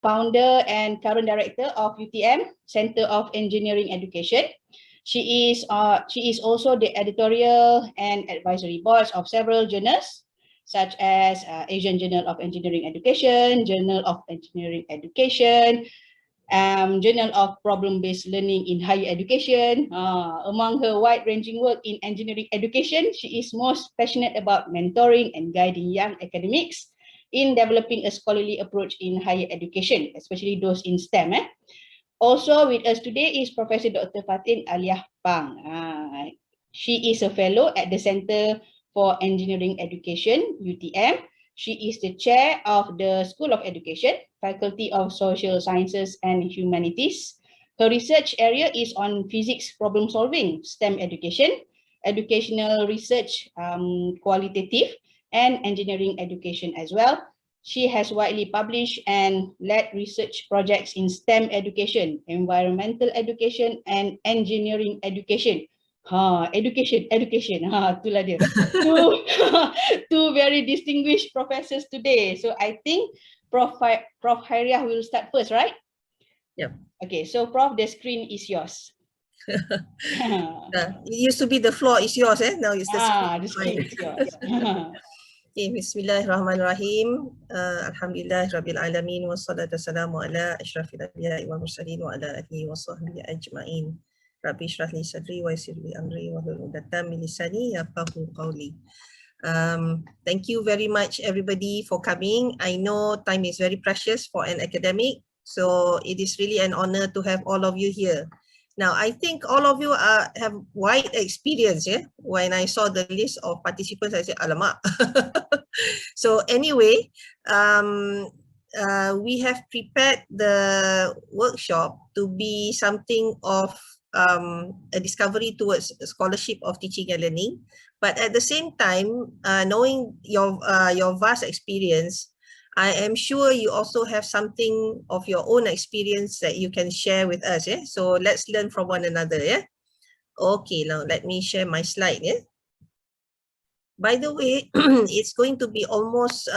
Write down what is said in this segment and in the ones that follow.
founder and current director of UTM, Center of Engineering Education. She is also the editorial and advisory boards of several journals, such as Asian Journal of Engineering Education, Journal of Engineering Education, Journal of Problem-Based Learning in Higher Education. Among her wide-ranging work in engineering education, she is most passionate about mentoring and guiding young academics in developing a scholarly approach in higher education, especially those in STEM. Also with us today is Professor Dr. Fatin Aliah Phang. She is a fellow at the Center for Engineering Education, UTM. She is the chair of the School of Education, Faculty of Social Sciences and Humanities. Her research area is on physics problem solving, STEM education, educational research, qualitative, and engineering education as well. She has widely published and led research projects in STEM education, environmental education, and engineering education. Education. Itulah dia. Two very distinguished professors today. So I think Prof Khairiyah will start first, right? Yeah. Okay, so Prof, the screen is yours. It used to be the floor is yours, eh? Now it's the screen is yours. Okay, Bismillahirrahmanirrahim. Alhamdulillah Rabbil Alamin. Wassalatu wassalamu ala ashrafil anbiya'i wal mursalin wa ala alihi wa sahbihi ajma'in. Rabbi shrah li sadri wa yassir li amri wa hlul 'uqdatam min lisani yafqahu qawli. Thank you very much everybody for coming. I know time is very precious for an academic, so it is really an honor to have all of you here. Now, I think all of you have wide experience. Yeah? When I saw the list of participants, I said, alamak. So anyway, we have prepared the workshop to be something of a discovery towards scholarship of teaching and learning. But at the same time, knowing your vast experience, I am sure you also have something of your own experience that you can share with us. Yeah? So let's learn from one another. Yeah? Okay, now let me share my slide. Yeah? By the way, it's going to be almost,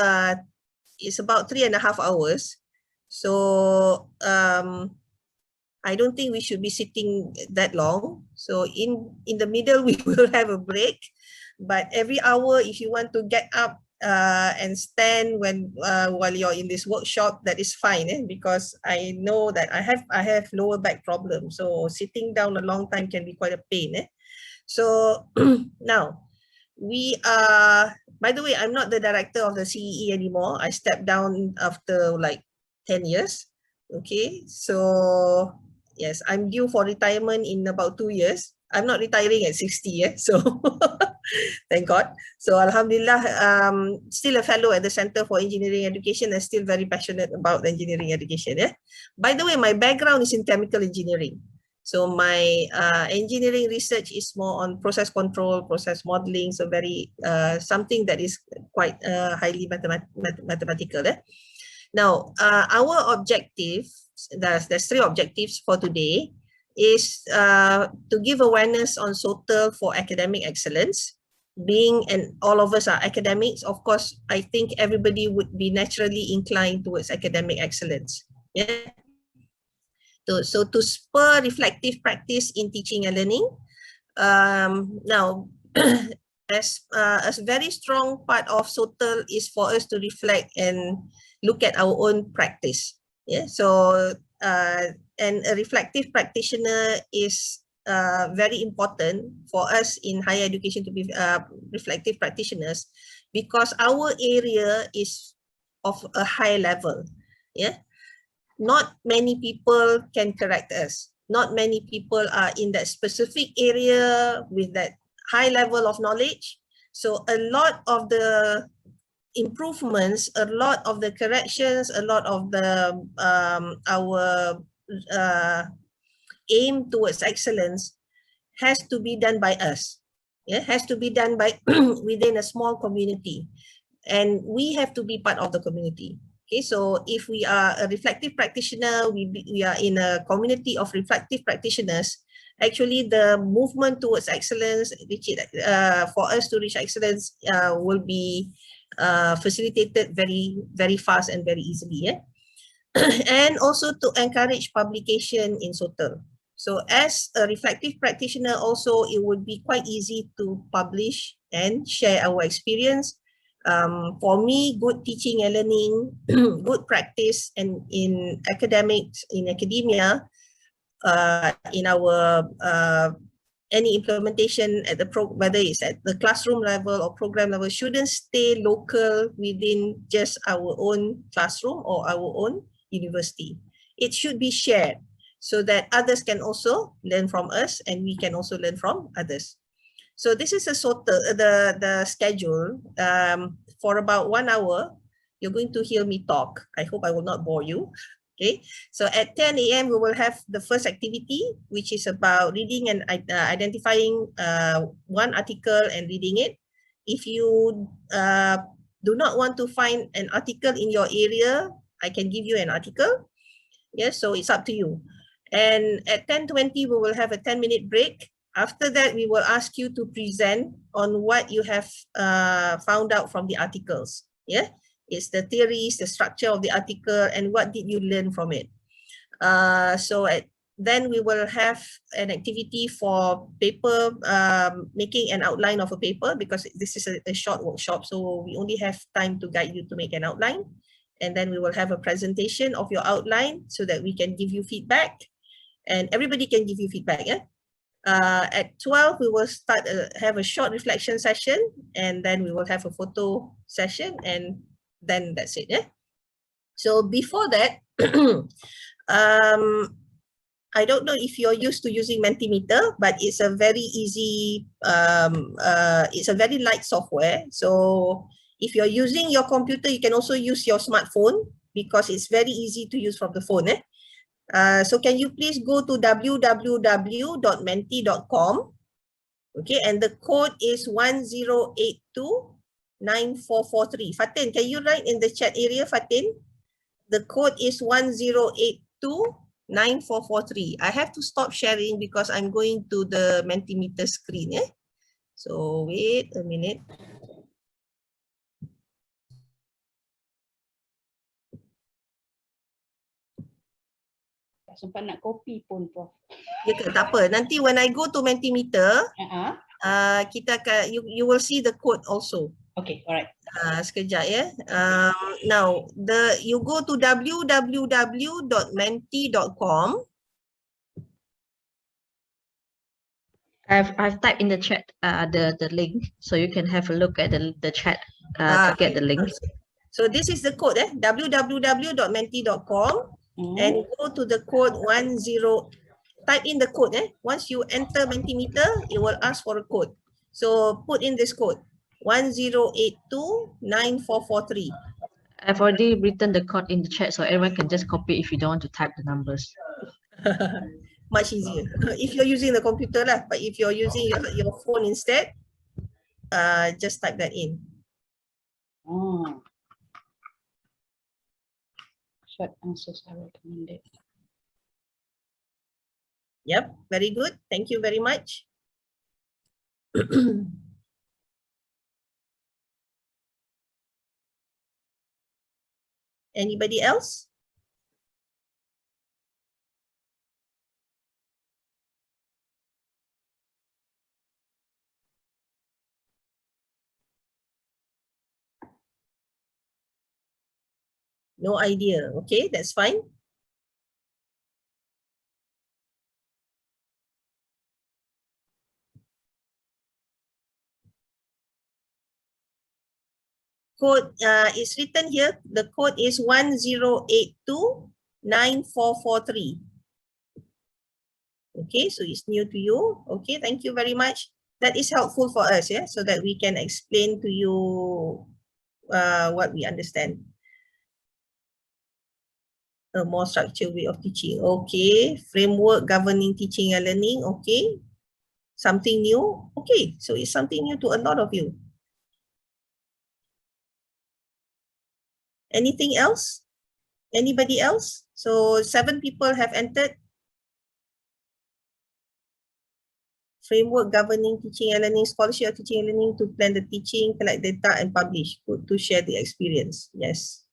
it's about 3.5 hours. So I don't think we should be sitting that long. So in the middle, we will have a break. But every hour, if you want to get up and stand while you're in this workshop, that is fine, because I know that I have lower back problems. So sitting down a long time can be quite a pain. So now, we are, by the way, I'm not the director of the CEE anymore. I stepped down after like 10 years. Okay, so yes, I'm due for retirement in about 2 years. I'm not retiring at 60, so thank God. So Alhamdulillah, still a fellow at the Center for Engineering Education and still very passionate about engineering education. By the way, my background is in chemical engineering. So my engineering research is more on process control, process modeling, so very something that is quite highly mathematical. Now, our objective, there's 3 objectives for today, is to give awareness on SOTL for academic excellence. Being, and all of us are academics, of course, I think everybody would be naturally inclined towards academic excellence. Yeah. So to spur reflective practice in teaching and learning, now as a very strong part of SOTL is for us to reflect and look at our own practice. Yeah. So and a reflective practitioner is very important for us in higher education to be reflective practitioners, because our area is of a high level. Yeah. Not many people can correct us. Not many people are in that specific area with that high level of knowledge. So a lot of the improvements, a lot of the corrections, a lot of the our aim towards excellence has to be done by us. Yeah, has to be done by within a small community, and we have to be part of the community. Okay, so if we are a reflective practitioner, we are in a community of reflective practitioners, actually the movement towards excellence, for us to reach excellence will be facilitated very, very fast and very easily. Yeah? and also to encourage publication in SOTL. So as a reflective practitioner also, it would be quite easy to publish and share our experience. For me, good teaching and learning, good practice and in academics, in academia, in our any implementation at the whether it's at the classroom level or program level, shouldn't stay local within just our own classroom or our own university. It should be shared so that others can also learn from us and we can also learn from others. So this is a sort of the schedule. For about 1 hour, you're going to hear me talk. I hope I will not bore you. Okay, so at 10 a.m. we will have the first activity, which is about reading and identifying one article and reading it. If you do not want to find an article in your area, I can give you an article. Yes, so it's up to you. And at 10:20, we will have a 10-minute break. After that, we will ask you to present on what you have found out from the articles. Yeah. It's the theories, the structure of the article, and what did you learn from it. Then we will have an activity for paper, making an outline of a paper, because this is a short workshop, so we only have time to guide you to make an outline. And then we will have a presentation of your outline so that we can give you feedback, and everybody can give you feedback. Yeah. At 12, we will start have a short reflection session, and then we will have a photo session, and then that's it. Yeah. So before that, I don't know if you're used to using Mentimeter, but it's a very easy, it's a very light software. So if you're using your computer, you can also use your smartphone because it's very easy to use from the phone. So can you please go to www.menti.com. Okay, and the code is 10829443. Fatin, can you write in the chat area, Fatin? The code is 10829443. I have to stop sharing because I'm going to the Mentimeter screen. So wait a minute. Sempat nak copy pun, Prof. Ya ke? Tak apa. Nanti when I go to Mentimeter, kita akan, you will see the code also. Okay, alright. Sekejap ya. Now, you go to www.menti.com. I've typed in the chat the link, so you can have a look at the chat to get the link. So this is the code, www.menti.com, and go to the code 10. Type in the code. Once you enter Mentimeter, it will ask for a code. So put in this code 10829443. I've already written the code in the chat, so everyone can just copy if you don't want to type the numbers. Much easier if you're using the computer lah, but if you're using your phone instead, just type that in. Short answers are recommended. Yep, very good. Thank you very much. Anybody else? No idea. Okay, that's fine. Code is written here. The code is 10829443. Okay, so it's new to you. Okay, thank you very much. That is helpful for us, so that we can explain to you what we understand. A more structured way of teaching. Okay, framework governing teaching and learning. Okay, something new. Okay, so it's something new to a lot of you. Anything else? Anybody else? So 7 people have entered. Framework governing teaching and learning, scholarship of teaching and learning to plan the teaching, collect data and publish. Good to share the experience. Yes.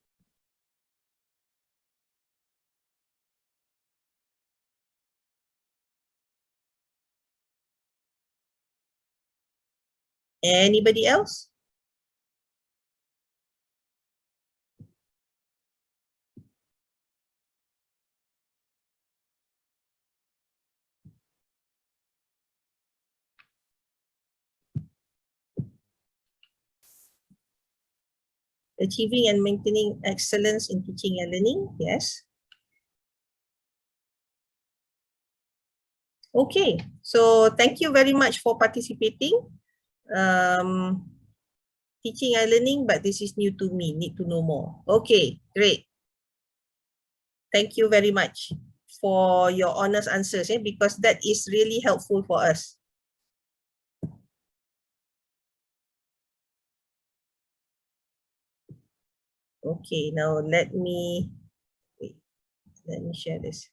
Anybody else? Achieving and maintaining excellence in teaching and learning. Yes. Okay, so thank you very much for participating. Teaching and learning, but this is new to me, need to know more. Okay, great. Thank you very much for your honest answers, because that is really helpful for us. Okay, now let me share this.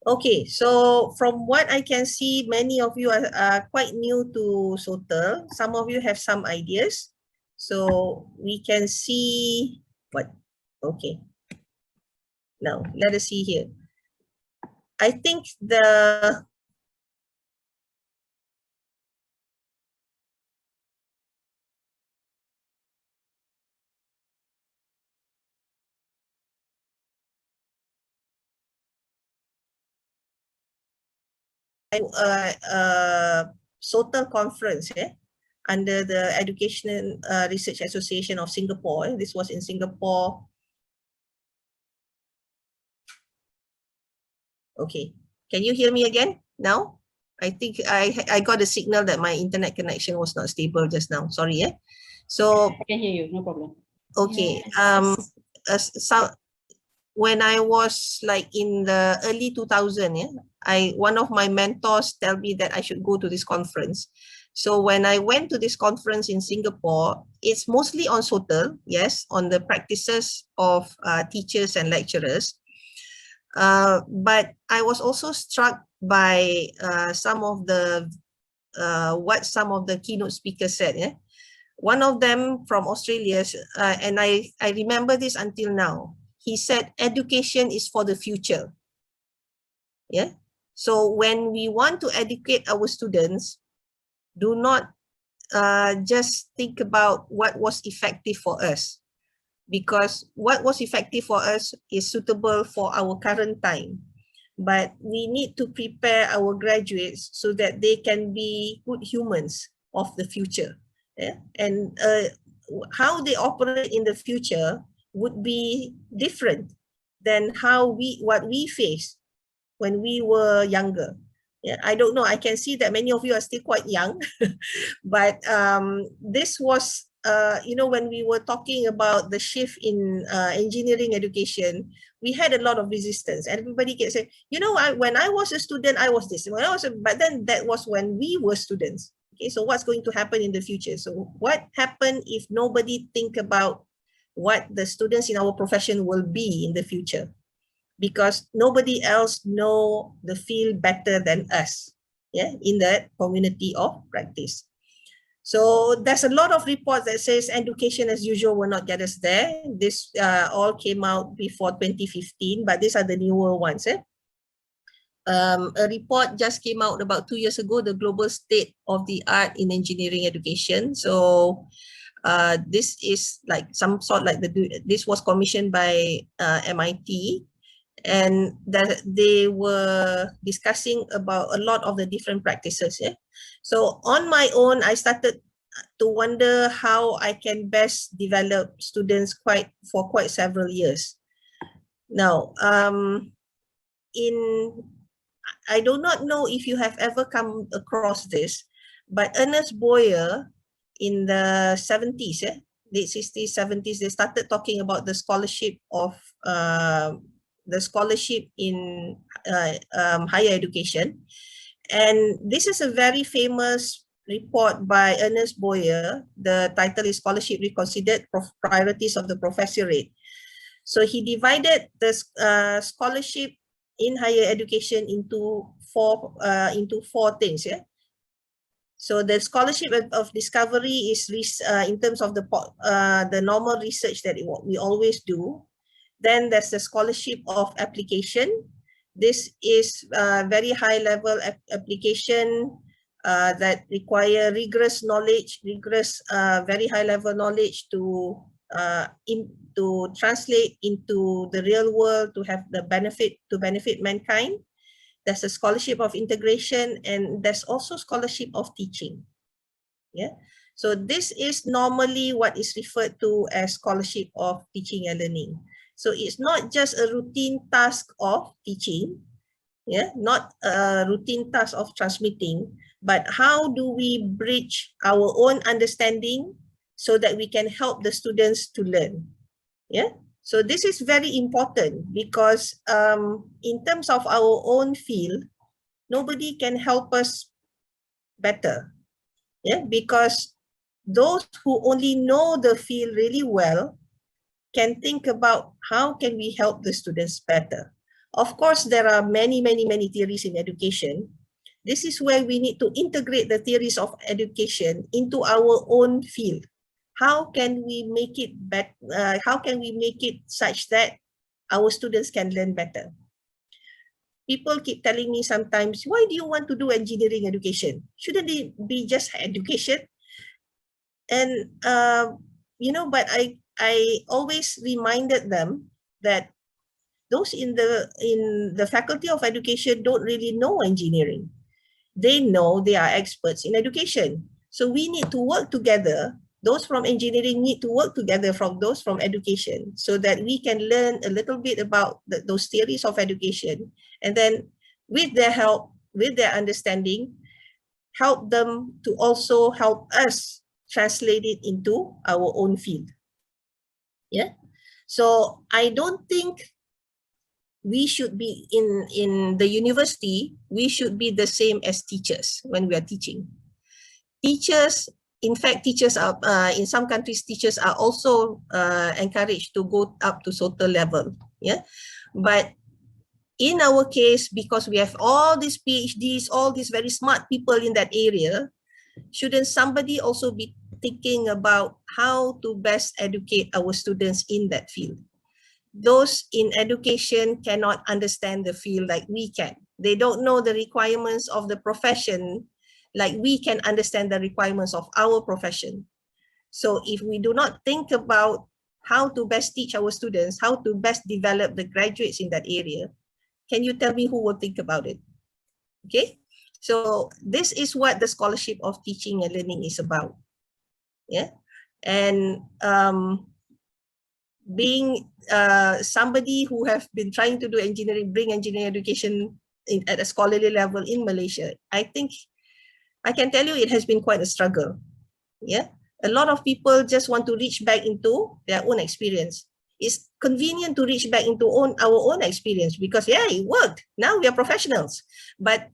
Okay, so from what I can see, many of you are quite new to SOTL. Some of you have some ideas. So we can see what, okay. Now, let us see here. I think the SOTL conference under the Educational Research Association of Singapore. This was in Singapore. Okay, can you hear me again now? I think I got a signal that my internet connection was not stable just now. Sorry, So I can hear you, no problem. okay. So when I was like in the early 2000s, one of my mentors tell me that I should go to this conference. So when I went to this conference in Singapore, it's mostly on SOTL, yes, on the practices of teachers and lecturers. But I was also struck by some of the what some of the keynote speakers said. One of them from Australia, and I remember this until now. He said, education is for the future. Yeah. So when we want to educate our students, do not just think about what was effective for us, because what was effective for us is suitable for our current time. But we need to prepare our graduates so that they can be good humans of the future. Yeah? And how they operate in the future would be different than what we faced when we were younger. Yeah, I don't know. I can see that many of you are still quite young, but this was, when we were talking about the shift in engineering education, we had a lot of resistance. And everybody can say, when I was a student, I was this. But then that was when we were students. Okay, so what's going to happen in the future? So what happened if nobody think about what the students in our profession will be in the future? Because nobody else know the field better than us, in that community of practice. So there's a lot of reports that says education as usual will not get us there. This all came out before 2015, but these are the newer ones. A report just came out about 2 years ago, the global state of the art in engineering education. So this is like some sort like this was commissioned by MIT. And that they were discussing about a lot of the different practices. So on my own, I started to wonder how I can best develop students for quite several years. Now, I do not know if you have ever come across this, but Ernest Boyer in the 70s, late 60s, 70s, they started talking about the scholarship of in higher education. And this is a very famous report by Ernest Boyer. The title is Scholarship Reconsidered, Priorities of the Professorate. So he divided the scholarship in higher education into four things. So the scholarship of discovery is in terms of the normal research that we always do. Then there's the scholarship of application. This is very high level application that require rigorous knowledge, very high level knowledge to translate into the real world, to have the benefit, to benefit mankind. There's a scholarship of integration, and there's also scholarship of teaching. Yeah. So this is normally what is referred to as scholarship of teaching and learning. So it's not just a routine task of teaching, yeah, not a routine task of transmitting, but how do we bridge our own understanding so that we can help the students to learn. Yeah. So this is very important because in terms of our own field, nobody can help us better. Yeah, because those who only know the field really well can think about how can we help the students better. Of course, there are many theories in education. This is where we need to integrate the theories of education into our own field. How can we make it better? How can we make it such that our students can learn better? People keep telling me sometimes, why do you want to do engineering education? Shouldn't it be just education? And, but I always reminded them that those in the faculty of education don't really know engineering. They know they are experts in education. So we need to work together. Those from engineering need to work together from those from education so that we can learn a little bit about those theories of education. And then with their help, with their understanding, help them to also help us translate it into our own field. Yeah. So I don't think we should be in the university, we should be the same as teachers when we are teaching. Teachers, in fact, teachers are, in some countries, teachers are also encouraged to go up to SOTL level. Yeah. But in our case, because we have all these PhDs, all these very smart people in that area, shouldn't somebody also be thinking about how to best educate our students in that field? Those in education cannot understand the field like we can. They don't know the requirements of the profession like we can understand the requirements of our profession. So if we do not think about how to best teach our students, how to best develop the graduates in that area, can you tell me who will think about it? Okay, so this is what the scholarship of teaching and learning is about. Yeah, and being somebody who have been trying to do engineering, bring engineering education at a scholarly level in Malaysia, I think I can tell you it has been quite a struggle. Yeah, a lot of people just want to reach back into their own experience. It's convenient to reach back into our own experience because yeah, it worked. Now we are professionals, but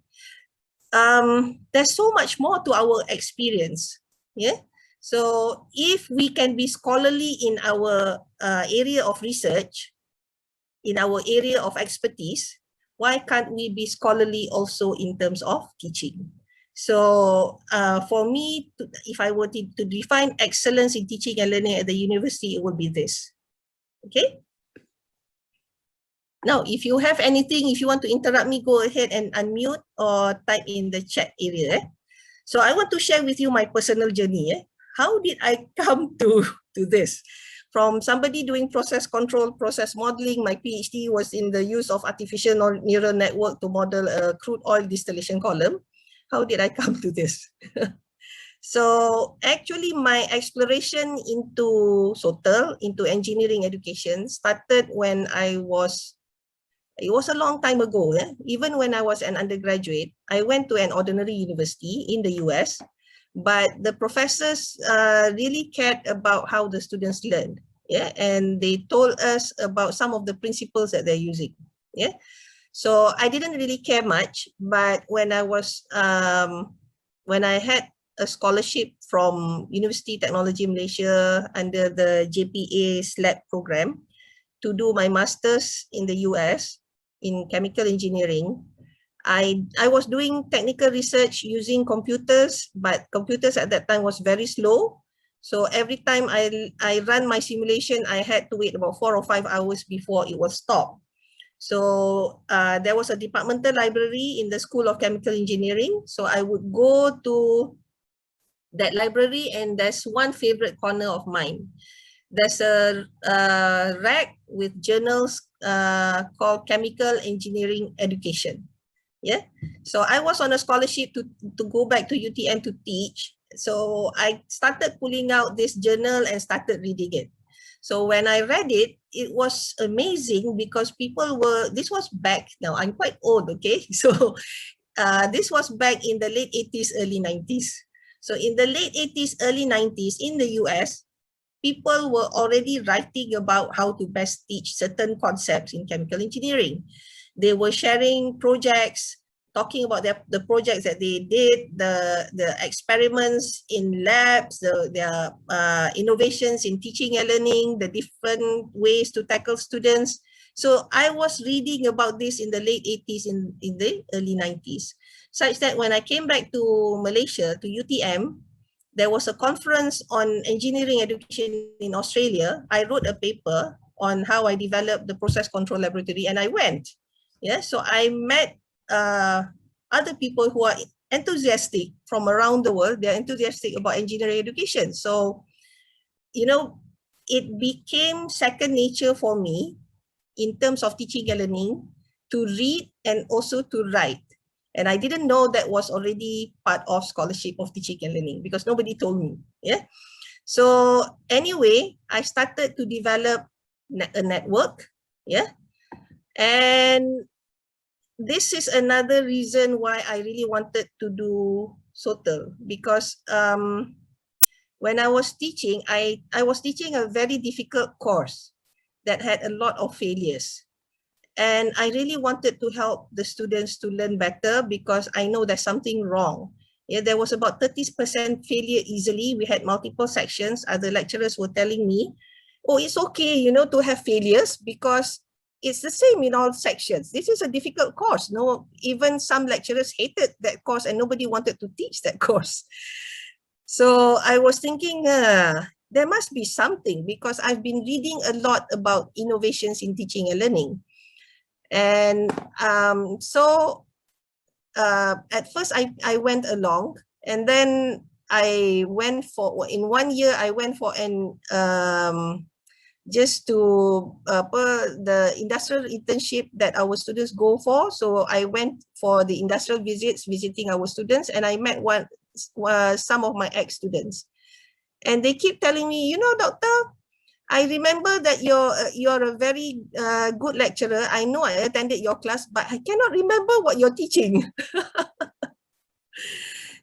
there's so much more to our experience. Yeah. So if we can be scholarly in our area of research, in our area of expertise, why can't we be scholarly also in terms of teaching? So for me, if I were to define excellence in teaching and learning at the university, it would be this. Okay. Now, if you have anything, if you want to interrupt me, go ahead and unmute or type in the chat area. So I want to share with you my personal journey. How did I come to this? From somebody doing process control, process modeling, my PhD was in the use of artificial neural network to model a crude oil distillation column. How did I come to this? So actually my exploration into SOTL, into engineering education started when it was a long time ago. Even when I was an undergraduate, I went to an ordinary university in the US, but the professors really cared about how the students learned. Yeah, and they told us about some of the principles that they're using. Yeah, so I didn't really care much, but when I had a scholarship from University Technology Malaysia under the JPA SLAB program to do my master's in the US in chemical engineering, I was doing technical research using computers, but computers at that time was very slow. So every time I run my simulation, I had to wait about 4 or 5 hours before it was stopped. So there was a departmental library in the School of Chemical Engineering. So I would go to that library, and there's one favorite corner of mine. There's a rack with journals called Chemical Engineering Education. Yeah, so I was on a scholarship to go back to UTM to teach. So I started pulling out this journal and started reading it. So when I read it, it was amazing because people were, this was back, now I'm quite old, okay? So this was back in the late 80s, early 90s. So in the late 80s, early 90s in the US, people were already writing about how to best teach certain concepts in chemical engineering. They were sharing projects, talking about the projects that they did, the experiments in labs, their innovations in teaching and learning, the different ways to tackle students. So I was reading about this in the late 80s, in the early 90s, such that when I came back to Malaysia, to UTM, there was a conference on engineering education in Australia. I wrote a paper on how I developed the process control laboratory, and I went. Yeah, so I met other people who are enthusiastic from around the world. They're enthusiastic about engineering education. So, you know, it became second nature for me in terms of teaching and learning to read and also to write. And I didn't know that was already part of scholarship of teaching and learning because nobody told me. Yeah. So anyway, I started to develop a network. Yeah. And this is another reason why I really wanted to do SOTL, because when I was teaching, I was teaching a very difficult course that had a lot of failures. And I really wanted to help the students to learn better because I know there's something wrong. Yeah, there was about 30% failure easily. We had multiple sections. Other lecturers were telling me, oh, it's okay, you know, to have failures because it's the same in all sections. This is a difficult course. No, even some lecturers hated that course and nobody wanted to teach that course. So I was thinking, there must be something because I've been reading a lot about innovations in teaching and learning. And so at first I went along, and then I went for, in 1 year, I went for an just to the industrial internship that our students go for. So I went for the industrial visits, visiting our students, and I met some of my ex-students. And they keep telling me, you know, doctor, I remember that you're a very good lecturer. I know I attended your class, but I cannot remember what you're teaching.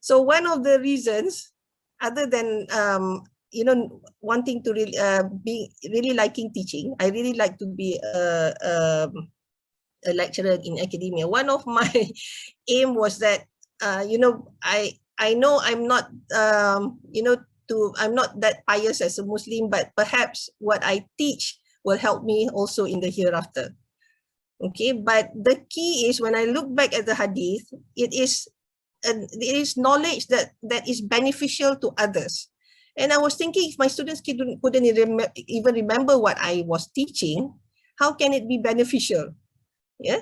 So one of the reasons, other than you know, wanting to be really liking teaching, I really like to be a lecturer in academia. One of my aim was that you know, I know I'm not you know, I'm not that pious as a Muslim, but perhaps what I teach will help me also in the hereafter. Okay, but the key is when I look back at the hadith, it is knowledge that is beneficial to others. And I was thinking, if my students couldn't even remember what I was teaching, how can it be beneficial? Yeah,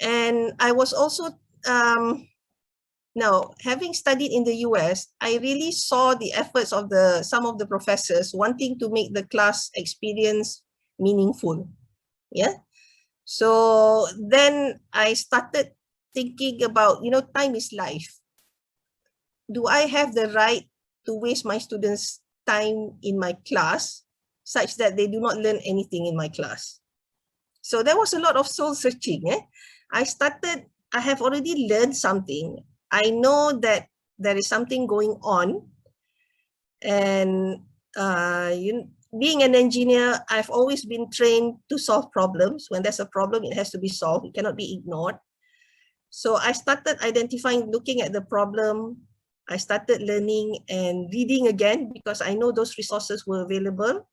and I was also now, having studied in the US, I really saw the efforts of some of the professors wanting to make the class experience meaningful. Yeah. So then I started thinking about, you know, time is life. Do I have the right to waste my students' time in my class such that they do not learn anything in my class? So there was a lot of soul searching. I have already learned something. I know that there is something going on, and being an engineer, I've always been trained to solve problems. When there's a problem, it has to be solved. It cannot be ignored. So I started identifying, looking at the problem. I started learning and reading again because I know those resources were available.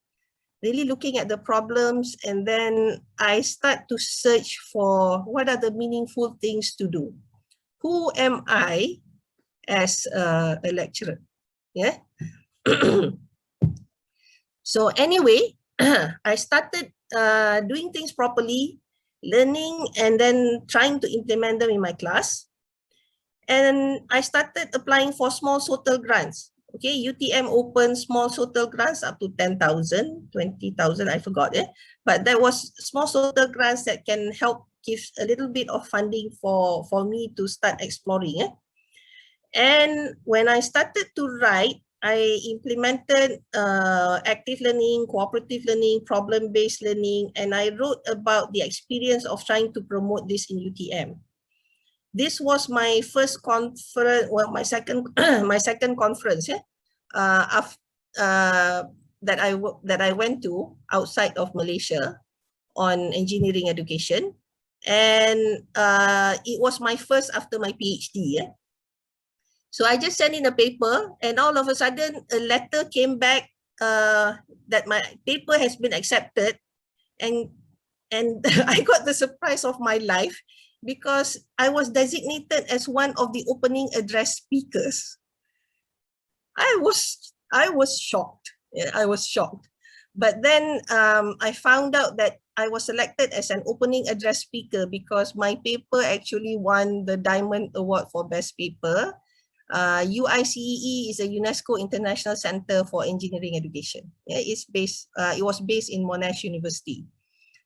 Really looking at the problems, and then I start to search for what are the meaningful things to do. Who am I as a lecturer? Yeah. So anyway, I started doing things properly, learning and then trying to implement them in my class. And I started applying for small SOTL grants. Okay, UTM opened small SOTL grants up to 10,000, 20,000, I forgot it. But that was small SOTL grants that can help give a little bit of funding for me to start exploring. And when I started to write, I implemented active learning, cooperative learning, problem-based learning, and I wrote about the experience of trying to promote this in UTM. This was my first conference, well, my second conference, that I went to outside of Malaysia on engineering education, and it was my first after my PhD. So I just sent in a paper, and all of a sudden a letter came back that my paper has been accepted, and I got the surprise of my life because I was designated as one of the opening address speakers. I was shocked. Yeah, I was shocked. But then I found out that I was selected as an opening address speaker because my paper actually won the Diamond Award for Best Paper. UICEE is a UNESCO International Center for Engineering Education. Yeah, it was based in Monash University.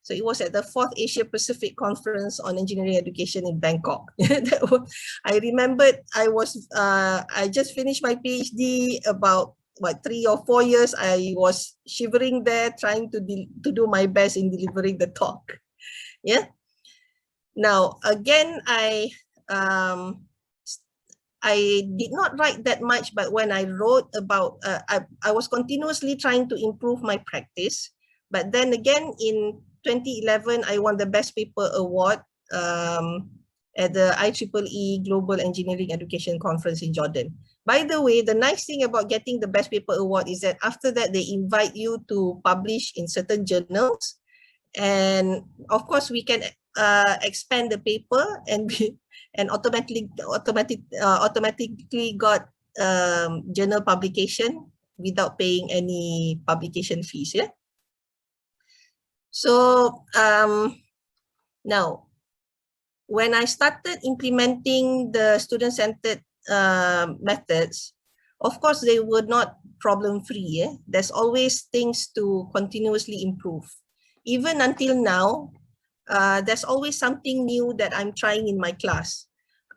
So it was at the 4th Asia Pacific Conference on Engineering Education in Bangkok. I remembered I just finished my PhD about 3 or 4 years. I was shivering there trying to do my best in delivering the talk. Yeah. Now, again, I did not write that much, but when I wrote about, I was continuously trying to improve my practice. But then again, in 2011, I won the Best Paper Award at the IEEE Global Engineering Education Conference in Jordan. By the way, the nice thing about getting the Best Paper Award is that after that, they invite you to publish in certain journals. And of course, we can expand the paper and automatically got journal publication without paying any publication fees. Yeah. So now, when I started implementing the student-centered methods, of course, they were not problem-free. Yeah? There's always things to continuously improve. Even until now, there's always something new that I'm trying in my class.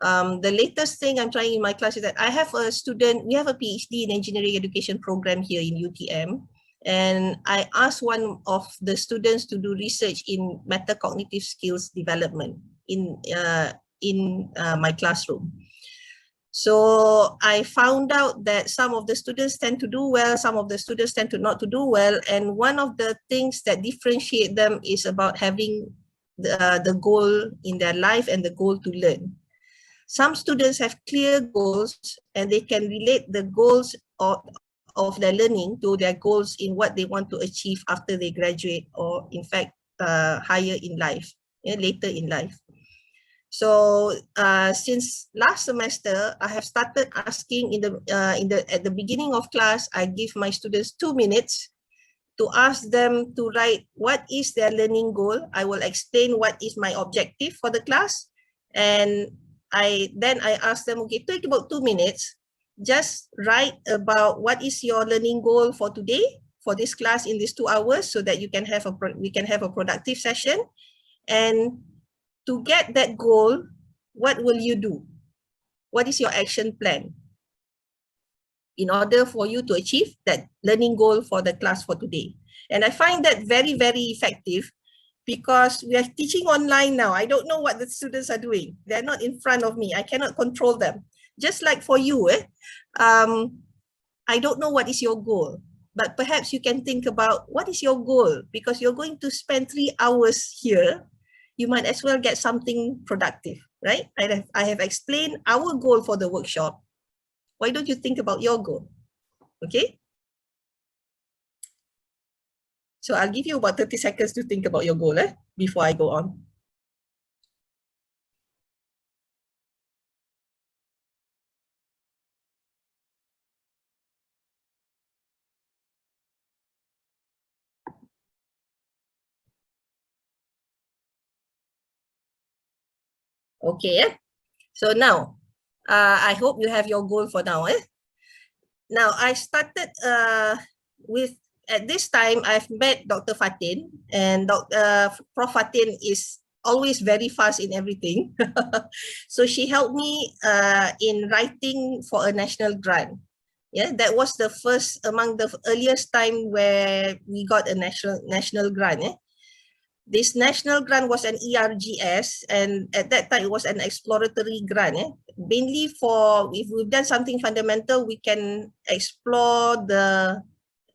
The latest thing I'm trying in my class is that I have a student, we have a PhD in engineering education program here in UTM. And I asked one of the students to do research in metacognitive skills development in my classroom. So I found out that some of the students tend to do well, some of the students tend to not to do well. And one of the things that differentiate them is about having the goal in their life and the goal to learn. Some students have clear goals and they can relate the goals of their learning to their goals in what they want to achieve after they graduate, or in fact higher in life, later in life. So since last semester, I have started asking at the beginning of class, I give my students 2 minutes to ask them to write what is their learning goal. I will explain what is my objective for the class, and then I ask them, okay, take about 2 minutes. Just write about what is your learning goal for today, for this class in these 2 hours, so that we can have a productive session. And to get that goal, what will you do? What is your action plan in order for you to achieve that learning goal for the class for today? And I find that very, very effective because we are teaching online now. I don't know what the students are doing. They're not in front of me. I cannot control them. Just like for you, I don't know what is your goal, but perhaps you can think about what is your goal, because you're going to spend 3 hours here. You might as well get something productive, right? I have explained our goal for the workshop. Why don't you think about your goal? Okay. So I'll give you about 30 seconds to think about your goal before I go on. Okay. So now, I hope you have your goal for now. Now, I started at this time, I've met Dr. Fatin, and Prof. Fatin is always very fast in everything. So she helped me in writing for a national grant. Yeah, that was the first among the earliest time where we got a national grant. This national grant was an ERGS, and at that time it was an exploratory grant. Mainly for, if we've done something fundamental, we can explore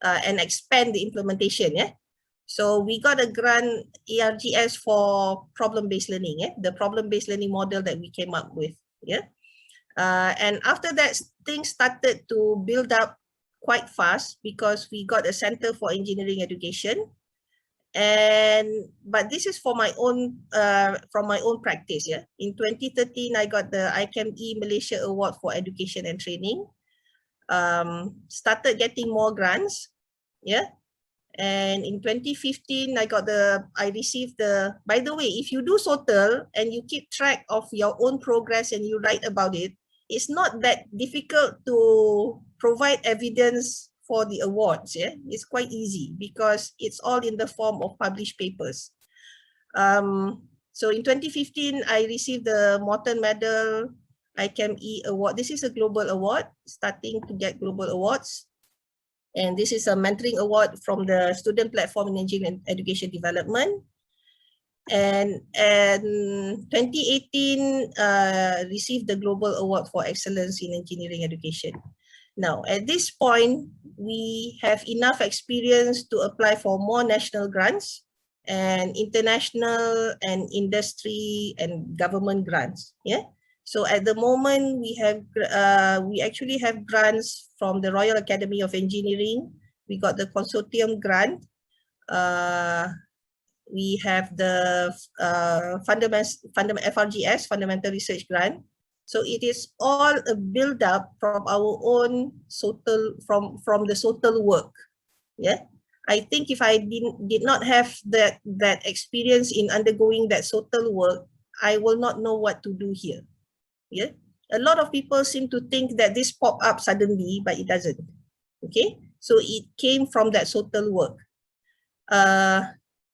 and expand the implementation. So we got a grant ERGS for problem-based learning. The problem-based learning model that we came up with. And after that, things started to build up quite fast because we got a Center for Engineering Education. But this is for my own from my own practice. In 2013, I got the ICAME Malaysia Award for Education and Training. Started getting more grants. And in 2015, I received the, by the way, if you do SOTL and you keep track of your own progress and you write about it, it's not that difficult to provide evidence for the awards. It's quite easy because it's all in the form of published papers. So in 2015, I received the Morton Medal ICAME Award. This is a global award, starting to get global awards. And this is a mentoring award from the Student Platform in Engineering and Education Development. And 2018, received the Global Award for Excellence in Engineering Education. Now, at this point, we have enough experience to apply for more national grants and international and industry and government grants. So at the moment, we actually have grants from the Royal Academy of Engineering. We got the consortium grant. We have the FRGS, Fundamental Research Grant. So it is all a build-up from our own SOTL, from the SOTL work. I think if I did not have that experience in undergoing that SOTL work, I will not know what to do here. A lot of people seem to think that this popped up suddenly, but it doesn't. Okay, so it came from that SOTL work.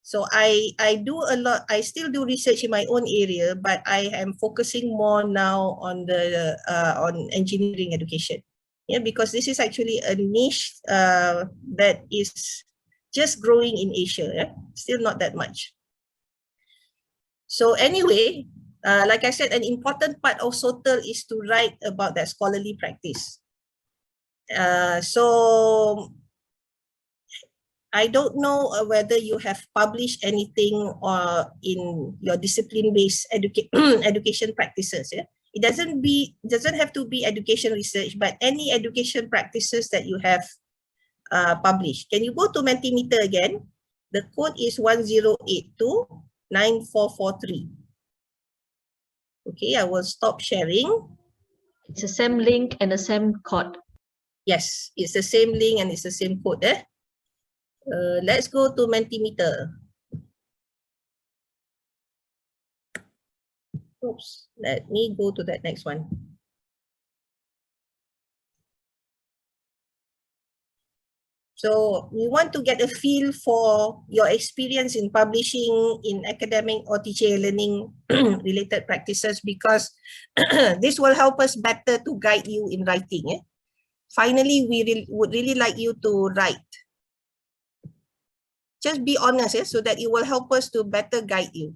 So I do a lot. I still do research in my own area, but I am focusing more now on on engineering education. Because this is actually a niche that is just growing in Asia. Still not that much. So anyway, like I said, an important part of SOTL is to write about that scholarly practice. So I don't know whether you have published anything in your discipline-based education practices. It doesn't have to be education research, but any education practices that you have published. Can you go to Mentimeter again? The code is 10829443. Okay, I will stop sharing. It's the same link and the same code. Yes, it's the same link and it's the same code. Let's go to Mentimeter. Oops, let me go to that next one. So we want to get a feel for your experience in publishing in academic or teaching and learning related practices, because this will help us better to guide you in writing. Finally, we would really like you to write. Just be honest, so that it will help us to better guide you.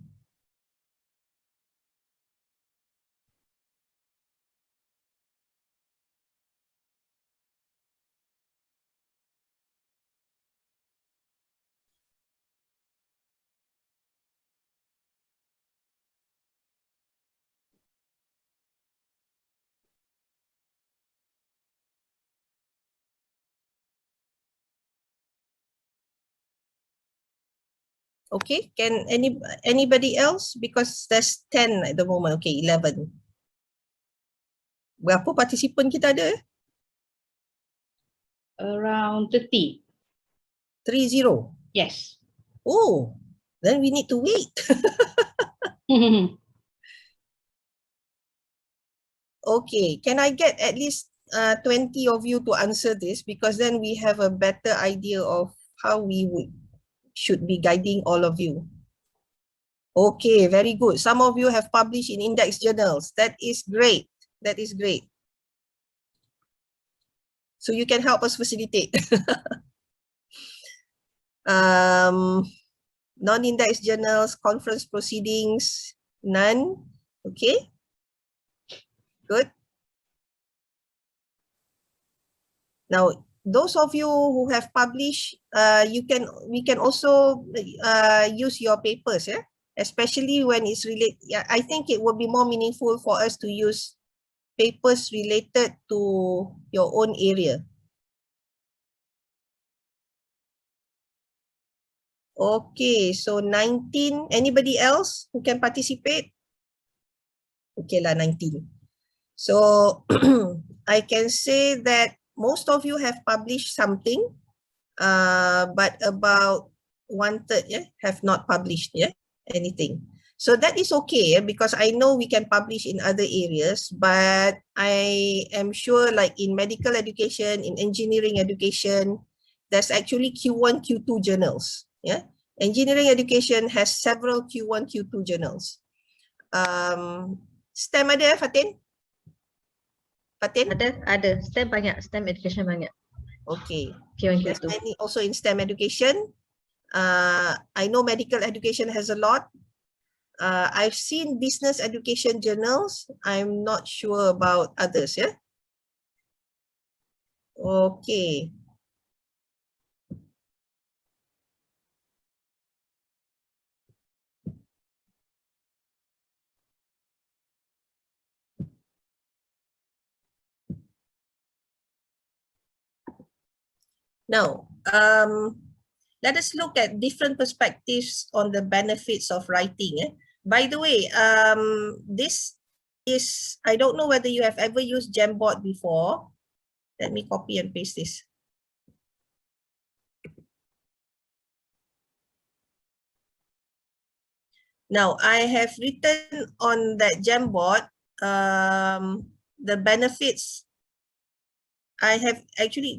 Okay, can anybody else? Because there's 10 at the moment. Okay, 11. Berapa participant kita ada? Around 30. 30. Yes. Oh, then we need to wait. Okay, can I get at least 20 of you to answer this, because then we have a better idea of how we should be guiding all of you. Okay, very good. Some of you have published in index journals. That is great. That is great. So you can help us facilitate. Non-index journals, conference proceedings, none. Okay, good. Now, those of you who have published, we can also use your papers, yeah? Especially when it's related. Yeah, I think it would be more meaningful for us to use papers related to your own area. Okay, so 19. Anybody else who can participate? Okay lah, 19. So I can say that most of you have published something, but about 1/3 have not published anything. So that is okay, because I know we can publish in other areas, but I am sure like in medical education, in engineering education, there's actually Q1, Q2 journals. Engineering education has several Q1, Q2 journals. STEM ada, Fatin? Fatin? Ada. STEM banyak. STEM education banyak. Okay. Q1, There's Q2. many also in STEM education. I know medical education has a lot. I've seen business education journals. I'm not sure about others, yeah? Okay. Now, let us look at different perspectives on the benefits of writing. By the way, this is, I don't know whether you have ever used Jamboard before. Let me copy and paste this. Now, I have written on that Jamboard the benefits. I have actually,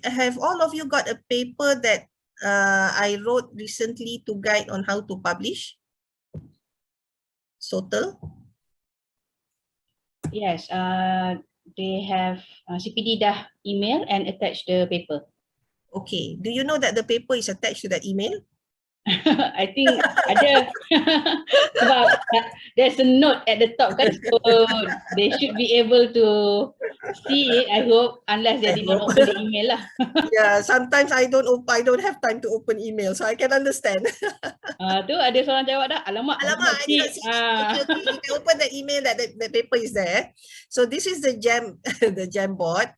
have all of you got a paper that I wrote recently to guide on how to publish? SOTL? Yes, they have CPD dah email and attach the paper. Okay, do you know that the paper is attached to that email? I think ada sebab there's a note at the top kan, so they should be able to see it, I hope, unless they did not open the email lah. Yeah, sometimes I don't have time to open email, so I can understand. Tu ada seorang jawab dah, alamak, I did not see. Okay, you can open the email that the paper is there. So this is the the Jamboard.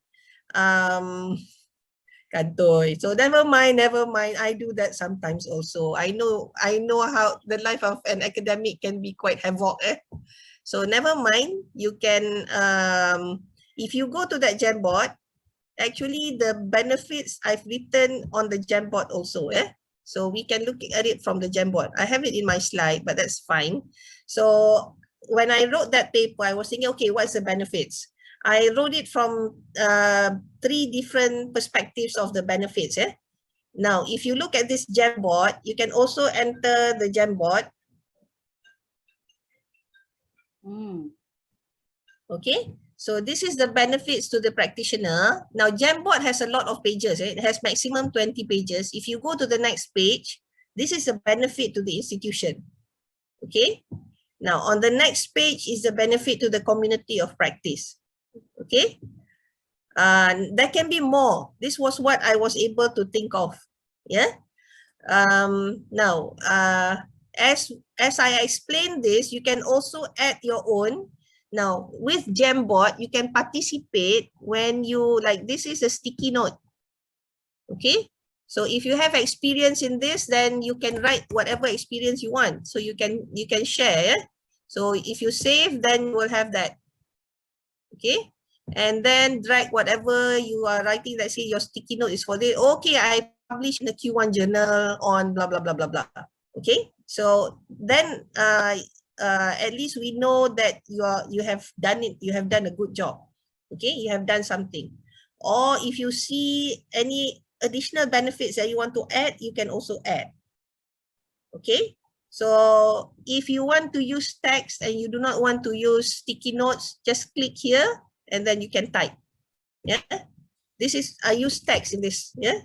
Kantoi. So never mind. I do that sometimes also. I know how the life of an academic can be quite havoc. So never mind. You can, if you go to that Jamboard, actually the benefits I've written on the Jamboard also. So we can look at it from the Jamboard. I have it in my slide, but that's fine. So when I wrote that paper, I was thinking, okay, what's the benefits? I wrote it from 3 different perspectives of the benefits. Now, if you look at this Jamboard, you can also enter the Jamboard. Okay, so this is the benefits to the practitioner. Now, Jamboard has a lot of pages. It has maximum 20 pages. If you go to the next page, this is a benefit to the institution. Okay, now on the next page is the benefit to the community of practice. Okay, there can be more. This was what I was able to think of. Yeah. Now, as I explained this, you can also add your own. Now, with Jamboard, you can participate when you, like, this is a sticky note. Okay. So if you have experience in this, then you can write whatever experience you want. So you can share. Yeah? So if you save, then you will have that. Okay. And then drag whatever you are writing. Let's say your sticky note is for this. Okay, I published in the Q1 journal on blah, blah, blah, blah, blah. Okay. So then at least we know that you have done it, you have done a good job. Okay, you have done something. Or if you see any additional benefits that you want to add, you can also add. Okay, so if you want to use text and you do not want to use sticky notes, just click here and then you can type. Yeah, this is, I use text in this. Yeah.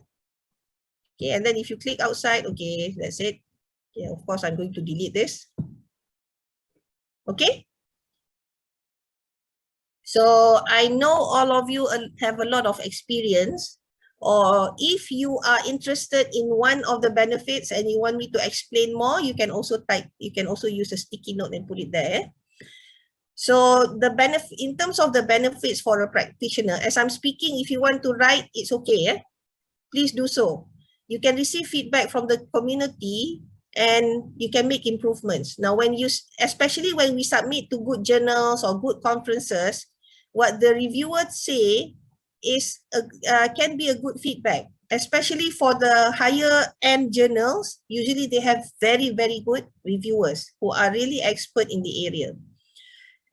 Okay, and then if you click outside, okay, that's it. Yeah, of course, I'm going to delete this. Okay. So I know all of you have a lot of experience, or if you are interested in one of the benefits and you want me to explain more, you can also type, you can also use a sticky note and put it there. So the benefit, in terms of the benefits for a practitioner, as I'm speaking, if you want to write, it's okay. Please do so. You can receive feedback from the community and you can make improvements. Now, when you, especially when we submit to good journals or good conferences, what the reviewers say is can be a good feedback, especially for the higher end journals. Usually they have very, very good reviewers who are really expert in the area.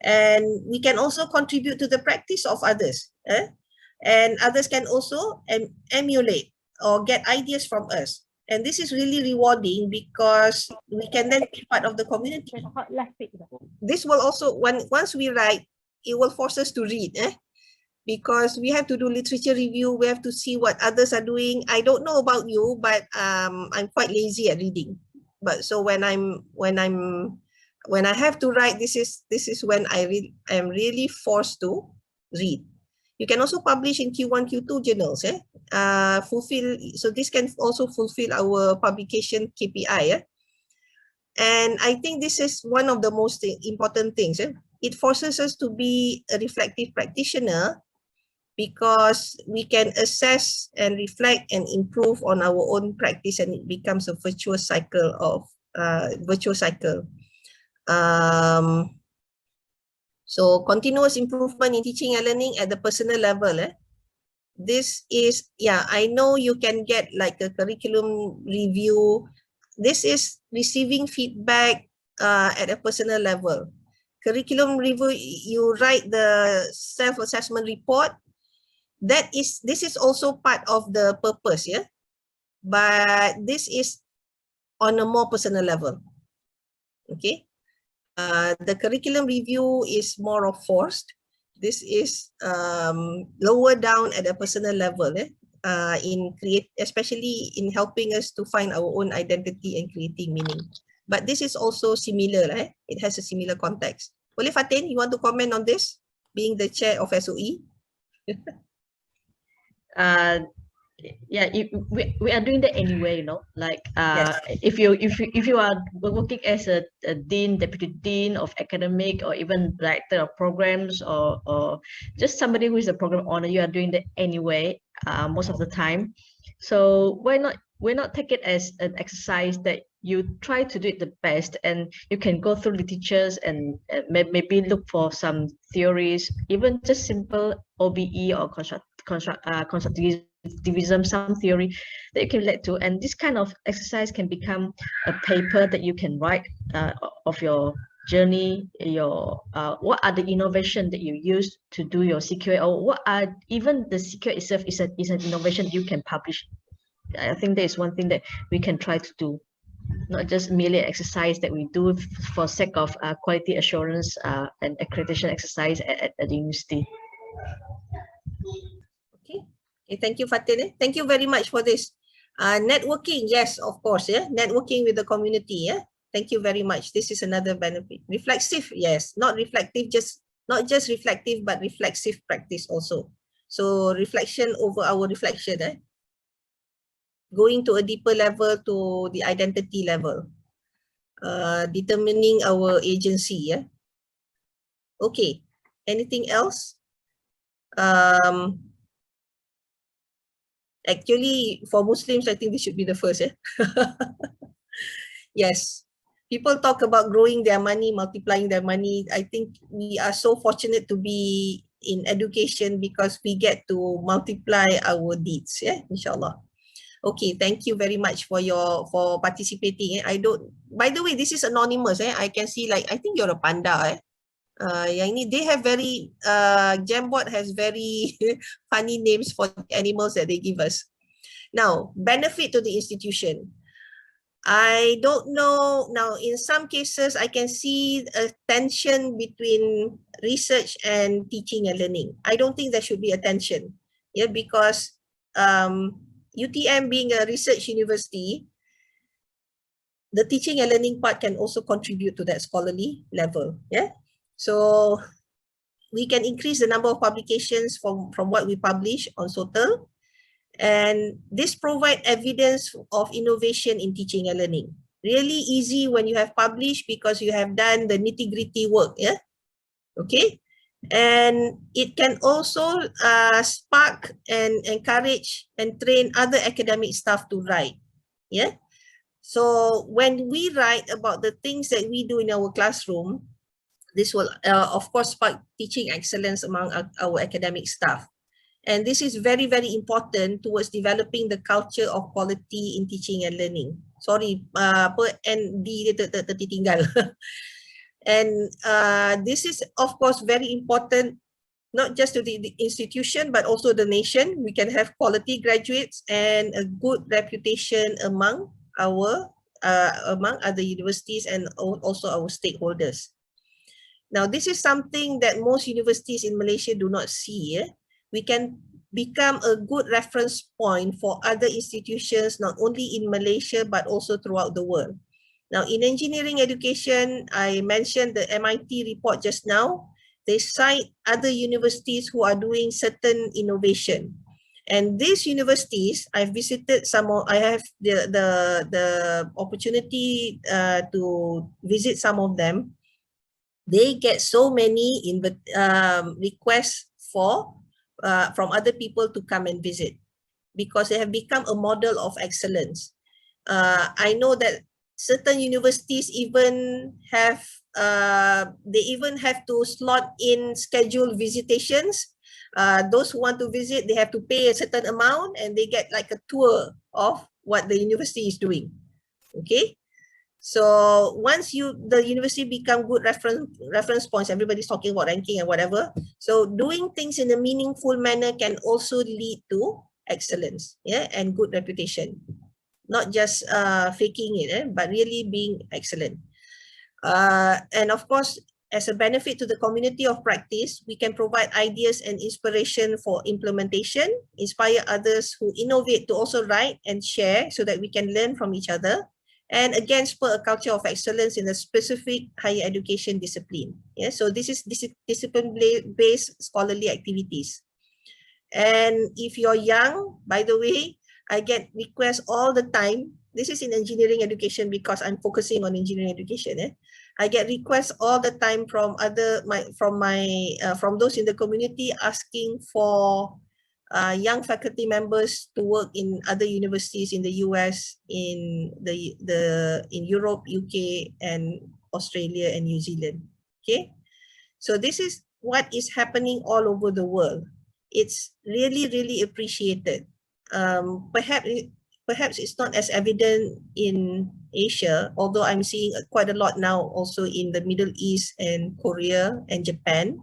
And we can also contribute to the practice of others. And others can also emulate or get ideas from us. And this is really rewarding because we can then be part of the community. This will also, once we write, it will force us to read, because we have to do literature review. We have to see what others are doing. I don't know about you, but I'm quite lazy at reading. But so when I have to write, this is when I'm really forced to read. You can also publish in Q1, Q2 journals. So this can also fulfill our publication KPI. And I think this is one of the most important things. It forces us to be a reflective practitioner because we can assess and reflect and improve on our own practice, and it becomes a virtuous cycle of So continuous improvement in teaching and learning at the personal level. This is, I know you can get like a curriculum review. This is receiving feedback at a personal level. Curriculum review, you write the self-assessment report. This is also part of the purpose, but this is on a more personal level. Okay. The curriculum review is more of forced. This is lower down at a personal level, especially in helping us to find our own identity and creating meaning. But this is also similar, it has a similar context. Boleh Fatin, you want to comment on this, being the chair of SOE? Yeah, we are doing that anyway, like Yes. if you are working as a dean, deputy dean of academic, or even director of programs, or just somebody who is a program owner, you are doing that anyway most of the time. So why not take it as an exercise that you try to do it the best, and you can go through literatures and maybe look for some theories, even just simple OBE or constructivism, some theory that you can relate to, and this kind of exercise can become a paper that you can write of your journey, your what are the innovation that you use to do your CQA, or what are even the CQA itself is an innovation you can publish. I think that is one thing that we can try to do, not just merely an exercise that we do for sake of quality assurance and accreditation exercise at the university. Okay, thank you, Fatin. Thank you very much for this. Networking, yes, of course, networking with the community, Thank you very much. This is another benefit. Reflexive, yes, not just reflective, but reflexive practice also. So reflection over our reflection, going to a deeper level, to the identity level, determining our agency, Okay, anything else? Actually, for Muslims, I think this should be the first. Yes, people talk about growing their money, multiplying their money. I think we are so fortunate to be in education because we get to multiply our deeds, inshallah. Okay, thank you very much for participating. I don't. By the way, this is anonymous. I can see like I think you're a panda. Yang ni they have very Jamboard has very funny names for the animals that they give us. Now, benefit to the institution. I don't know. Now, in some cases, I can see a tension between research and teaching and learning. I don't think there should be a tension. Yeah, because UTM being a research university, the teaching and learning part can also contribute to that scholarly level. Yeah. So we can increase the number of publications from what we publish on SOTL. And this provides evidence of innovation in teaching and learning. Really easy when you have published because you have done the nitty-gritty work. Yeah. Okay. And it can also spark and encourage and train other academic staff to write. Yeah. So when we write about the things that we do in our classroom, this will of course spark teaching excellence among our academic staff. And this is very, very important towards developing the culture of quality in teaching and learning. Sorry, ND dia tertinggal. And this is, of course, very important, not just to the institution, but also the nation. We can have quality graduates and a good reputation among other universities and also our stakeholders. Now, this is something that most universities in Malaysia do not see. We can become a good reference point for other institutions, not only in Malaysia, but also throughout the world. Now, in engineering education, I mentioned the MIT report just now. They cite other universities who are doing certain innovation. And these universities, I've visited some of, I have the opportunity to visit some of them. They get so many requests from other people to come and visit because they have become a model of excellence. I know that certain universities even have to slot in scheduled visitations. Those who want to visit, they have to pay a certain amount and they get like a tour of what the university is doing. Okay. So once the university become good reference points, everybody's talking about ranking and whatever. So doing things in a meaningful manner can also lead to excellence, yeah, and good reputation. Not just faking it, but really being excellent. And of course, as a benefit to the community of practice, we can provide ideas and inspiration for implementation, inspire others who innovate to also write and share so that we can learn from each other. And again, spur a culture of excellence in a specific higher education discipline. Yeah, so this is discipline-based scholarly activities. And if you're young, by the way, I get requests all the time. This is in engineering education because I'm focusing on engineering education. I get requests all the time from those in the community asking for young faculty members to work in other universities in the US, in Europe, UK, and Australia and New Zealand. Okay, so this is what is happening all over the world. It's really, really appreciated. Perhaps it's not as evident in Asia, although I'm seeing quite a lot now also in the Middle East and Korea and Japan.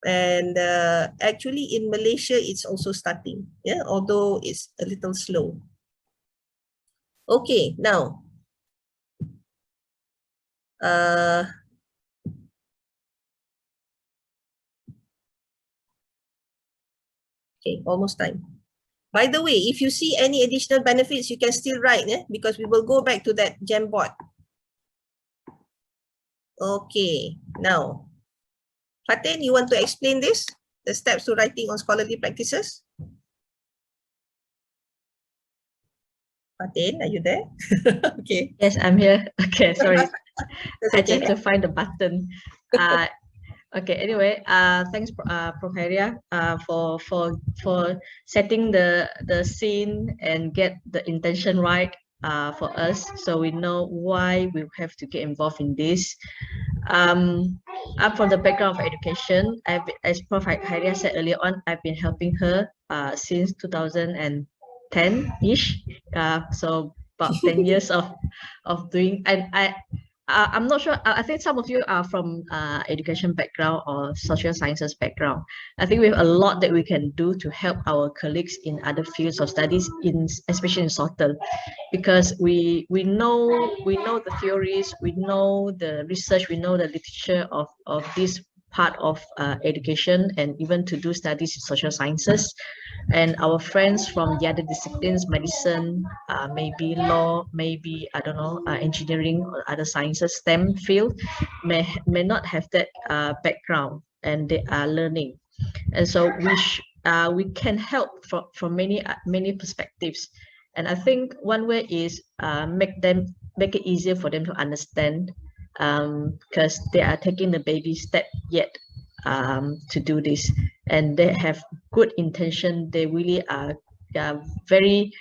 And actually in Malaysia, it's also starting, yeah, although it's a little slow. Okay, now, okay, almost time. By the way, if you see any additional benefits, you can still write, because we will go back to that Jamboard. Okay, now, Fatin, you want to explain this? The steps to writing on scholarly practices? Fatin, are you there? Okay. Yes, I'm here. Okay, sorry. I Okay. need to find the button. Okay, anyway, thanks, Prof. Khairiyah, for setting the scene and get the intention right for us, so we know why we have to get involved in this. I'm from the background of education. As Prof. Khairiyah said earlier on, I've been helping her since 2010. 10-ish, so about 10 years of doing. And I'm not sure. I think some of you are from education background or social sciences background. I think we have a lot that we can do to help our colleagues in other fields of studies, especially in SOTL, because we know the theories, we know the research, we know the literature of this part of education, and even to do studies in social sciences. And our friends from the other disciplines, medicine, maybe law, maybe, I don't know, engineering or other sciences, STEM field, may not have that background, and they are learning. And so we can help from many perspectives. And I think one way is make it easier for them to understand, because they are taking the baby step yet to do this, and they have good intention. They really are very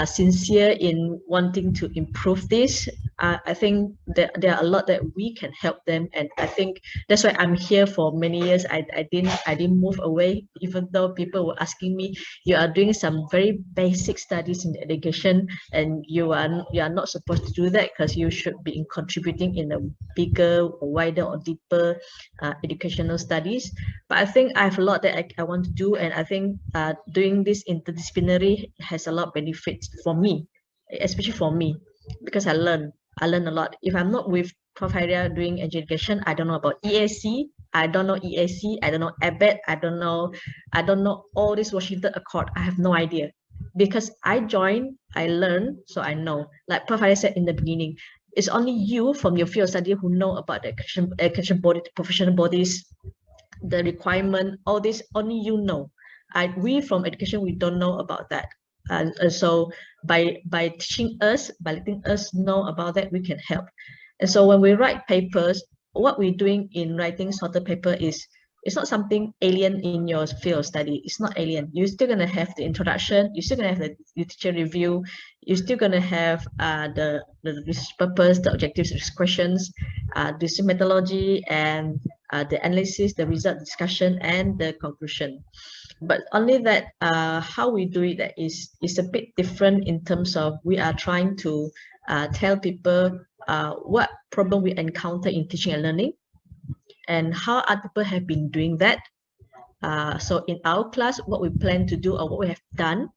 sincere in wanting to improve this. I think that there are a lot that we can help them, and I think that's why I'm here for many years. I didn't move away, even though people were asking me, you are doing some very basic studies in education, and you are not supposed to do that, because you should be contributing in a bigger, wider, or deeper educational studies. But I think I have a lot that I want to do, and I think doing this interdisciplinary has a lot of benefits for me, especially for me, because I learn a lot. If I'm not with Prof. Khairiyah doing education, I don't know about EAC, I don't know EAC, I don't know ABET, I don't know all this Washington Accord. I have no idea, because I joined, I learned, so I know. Like Prof. Khairiyah said in the beginning, it's only you from your field of study who know about the education body, professional bodies, the requirement, all this, only you know. We from education, we don't know about that. And so by teaching us, by letting us know about that, we can help. And so when we write papers, what we're doing in writing SOTL paper is, it's not something alien in your field of study. It's not alien. You're still going to have the introduction. You're still going to have the literature review. You're still going to have the research purpose, the objectives, the questions, the methodology, and the analysis, the result discussion, and the conclusion. But only that how we do it that is a bit different, in terms of we are trying to tell people what problem we encounter in teaching and learning, and how other people have been doing that. So in our class, what we plan to do or what we have done,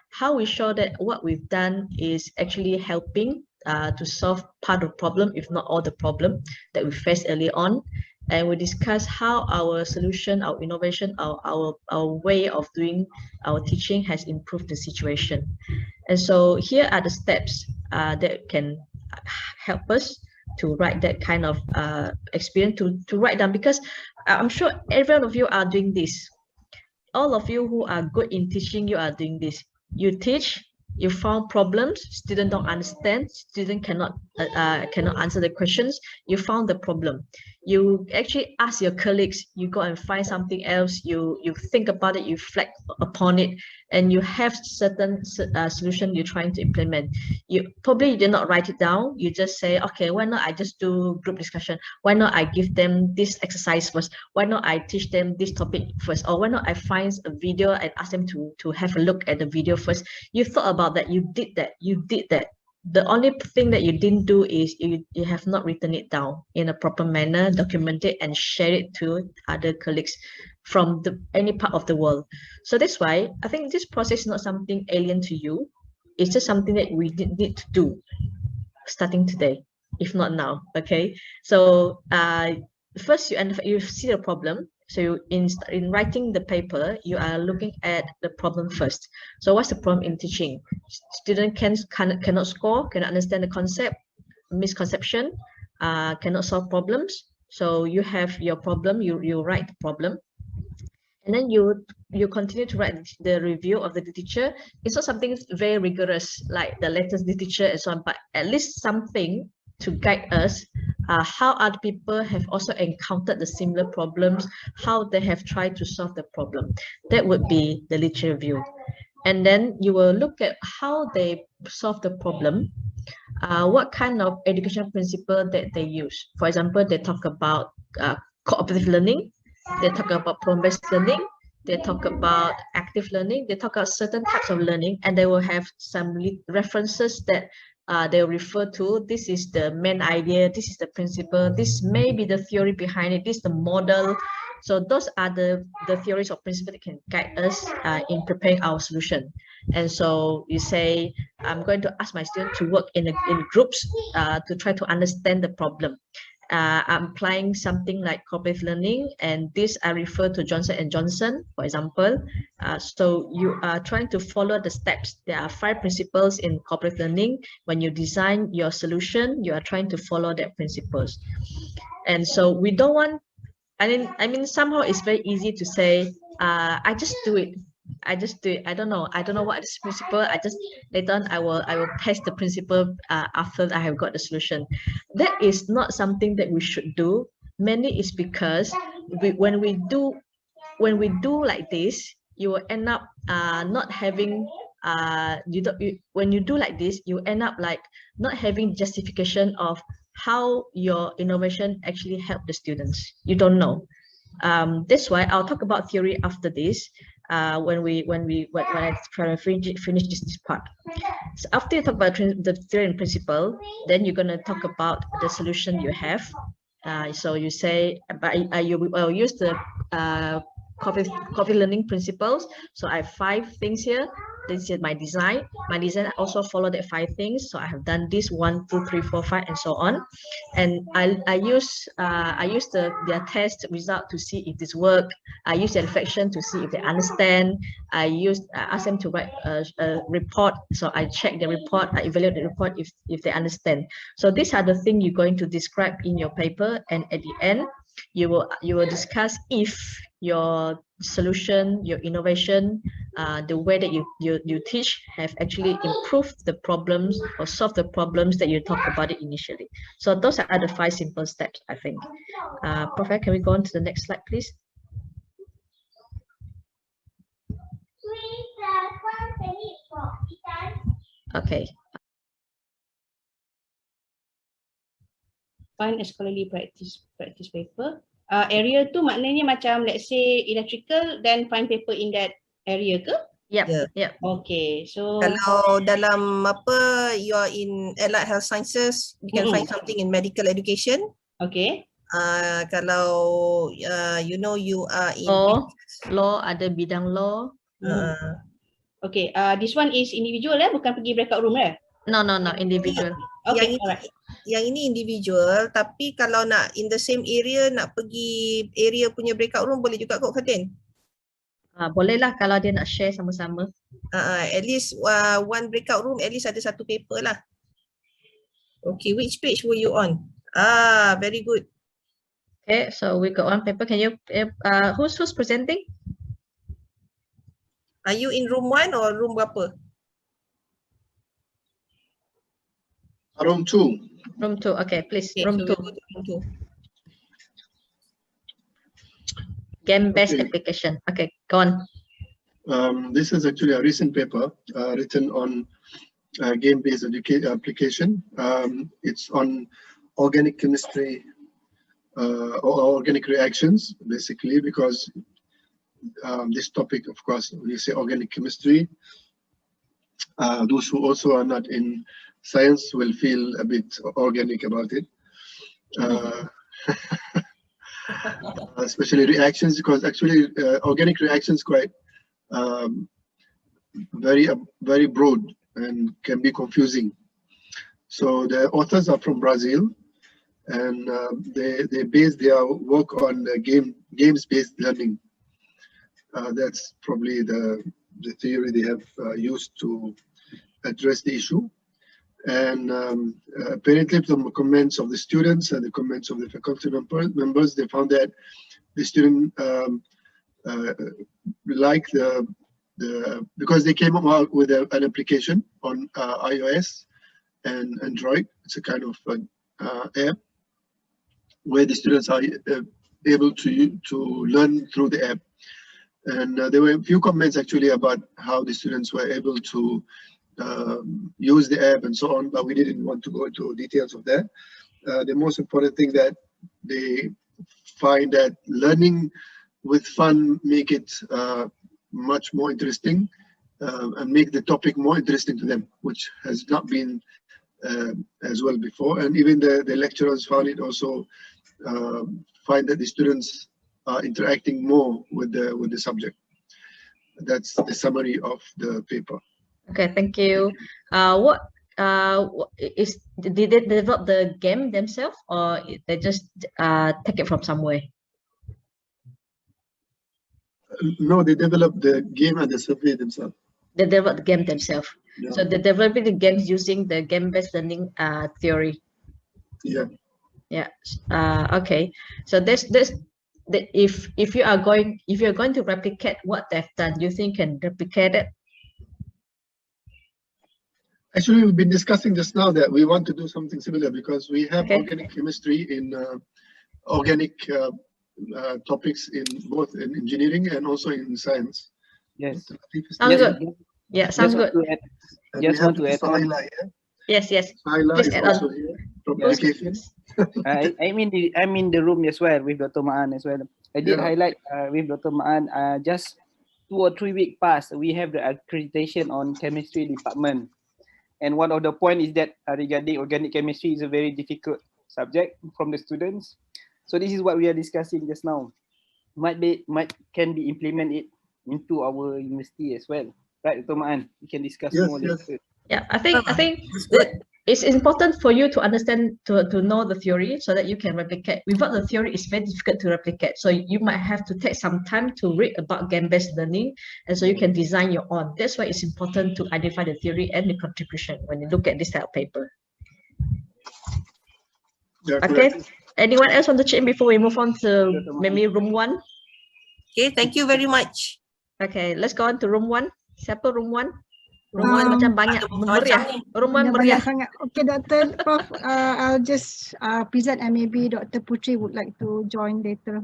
how we show that what we've done is actually helping to solve part of the problem, if not all the problem that we faced early on. And we discuss how our solution, our innovation, our way of doing our teaching has improved the situation. And so here are the steps that can help us to write that kind of experience, to write down, because I'm sure every one of you are doing this. All of you who are good in teaching, you are doing this. You teach, you found problems, student don't understand, student cannot answer the questions, you found the problem. You actually ask your colleagues, you go and find something else, you think about it, you reflect upon it, and you have certain solution you're trying to implement. You probably did not write it down, you just say, okay, why not I just do group discussion? Why not I give them this exercise first? Why not I teach them this topic first? Or why not I find a video and ask them to have a look at the video first? You thought about that, you did that. The only thing that you didn't do is you have not written it down in a proper manner, document it, and share it to other colleagues from any part of the world. So that's why I think this process is not something alien to you. It's just something that we need to do starting today, if not now. Okay, so first you see the problem. So in writing the paper, you are looking at the problem first. So what's the problem in teaching? Student cannot score, cannot understand the concept, misconception, cannot solve problems. So you have your problem, you write the problem. And then you continue to write the review of the literature. It's not something very rigorous like the latest literature and so on, but at least something to guide us how other people have also encountered the similar problems, how they have tried to solve the problem. That would be the literature review. And then you will look at how they solve the problem, what kind of educational principle that they use. For example, they talk about cooperative learning, they talk about problem-based learning, they talk about active learning, they talk about certain types of learning, and they will have some references that they'll refer to. This is the main idea, this is the principle, this may be the theory behind it, this is the model. So those are the theories or principles that can guide us in preparing our solution. And so you say, I'm going to ask my students to work in groups to try to understand the problem. I'm applying something like cooperative learning, and this I refer to Johnson and Johnson, for example. So you are trying to follow the steps. There are 5 principles in cooperative learning. When you design your solution, you are trying to follow that principles. And so we don't want, I mean, somehow it's very easy to say, I just do it. I just do it. I don't know what is principle. I just later on I will paste the principle after I have got the solution. That is not something that we should do. Mainly is because when we do like this, you will end up not having when you do like this, you end up like not having justification of how your innovation actually helped the students. You don't know. That's why I'll talk about theory after this. When I try to finish this part. So after you talk about the theory and principle, then you're gonna talk about the solution you have. So you say, I'll use the cooperative learning principles. So I have 5 things here. This is my design. My design also follow the 5 things. So I have done this 1, 2, 3, 4, 5, and so on. And I use their test result to see if this work. I use their reflection to see if they understand. I ask them to write a report. So I check the report. I evaluate the report if they understand. So these are the things you're going to describe in your paper, and at the end, you will discuss if your solution, your innovation, the way that you teach have actually improved the problems or solved the problems that you talked about it initially. So those are the 5 simple steps, I think. Prof, can we go on to the next slide, please? Okay. Find a scholarly practice paper. Area tu maknanya macam let's say electrical, then find paper in that area ke? Yep. Okay, so kalau dalam you are in allied health sciences, you can find something in medical education. Okay. Kalau you know you are in law, ada bidang law. Okay, this one is individual bukan pergi breakout room No, individual. Okay, yang ini individual, tapi kalau nak in the same area, nak pergi area punya breakout room boleh juga kot, Fatin. Boleh lah kalau dia nak share sama-sama. At least one breakout room, at least ada 1 paper lah. Okay, which page were you on? Very good. Okay, so we got 1 paper. Can you who's presenting? Are you in room 1 or room berapa? Room 2. Room 2. Okay, please. Okay, room 2. Room 2. Game-based application. Okay, go on. This is actually a recent paper written on game-based application. It's on organic chemistry or organic reactions, basically, because this topic, of course, when you say organic chemistry, those who also are not in science will feel a bit organic about it. Especially reactions, because actually organic reactions quite very broad and can be confusing. So the authors are from Brazil, and they base their work on games-based learning. That's probably the theory they have used to address the issue. And apparently from the comments of the students and the comments of the faculty members, they found that the student like because they came out with an application on iOS and Android. It's a kind of app where the students are able to learn through the app. And there were a few comments actually about how the students were able to use the app and so on, but we didn't want to go into details of that. The most important thing that they find that learning with fun, make it much more interesting, and make the topic more interesting to them, which has not been as well before. And even the lecturers found it also, find that the students are interacting more with the subject. That's the summary of the paper. Okay, thank you. Did they develop the game themselves, or they just take it from somewhere? No, they developed the game and the survey themselves. They developed the game themselves. Yeah. So they're developing the games using the game-based learning theory. Yeah. Yeah. Okay. So if you're going to replicate what they've done, you think can replicate it? Actually, we've been discussing just now that we want to do something similar, because we have Okay. organic chemistry in organic topics in both in engineering and also in science. Yes. Sounds good. Yeah, sounds good. And Just we have want to add on. Aliah here. Yes, yes. Aliah Please is add also on. here from Yes. education. I'm in the room as well with Dr. Ma'an as well. I did Yeah. highlight with Dr. Ma'an, just 2 or 3 weeks past, we have the accreditation on chemistry department. And one of the point is that regarding organic chemistry is a very difficult subject from the students. So this is what we are discussing just now. Can be implemented into our university as well. Right, Dr. Ma'an? We can discuss Yes, more yes. later. Yeah, I think That's good. that it's important for you to understand, to know the theory so that you can replicate. Without the theory, it's very difficult to replicate. So you might have to take some time to read about game-based learning, and so you can design your own. That's why it's important to identify the theory and the contribution when you look at this type of paper. Yeah, Okay. correct. Anyone else want to chip in before we move on to maybe room 1? Okay, thank you very much. Okay, let's go on to room 1. Siapa room 1? Room 1 Room one macam banyak ada meriah. macam ni. Room 1 Banyak meriah. sangat. Okay, Dr. Prof, I'll just present, and maybe Dr. Putri would like to join later.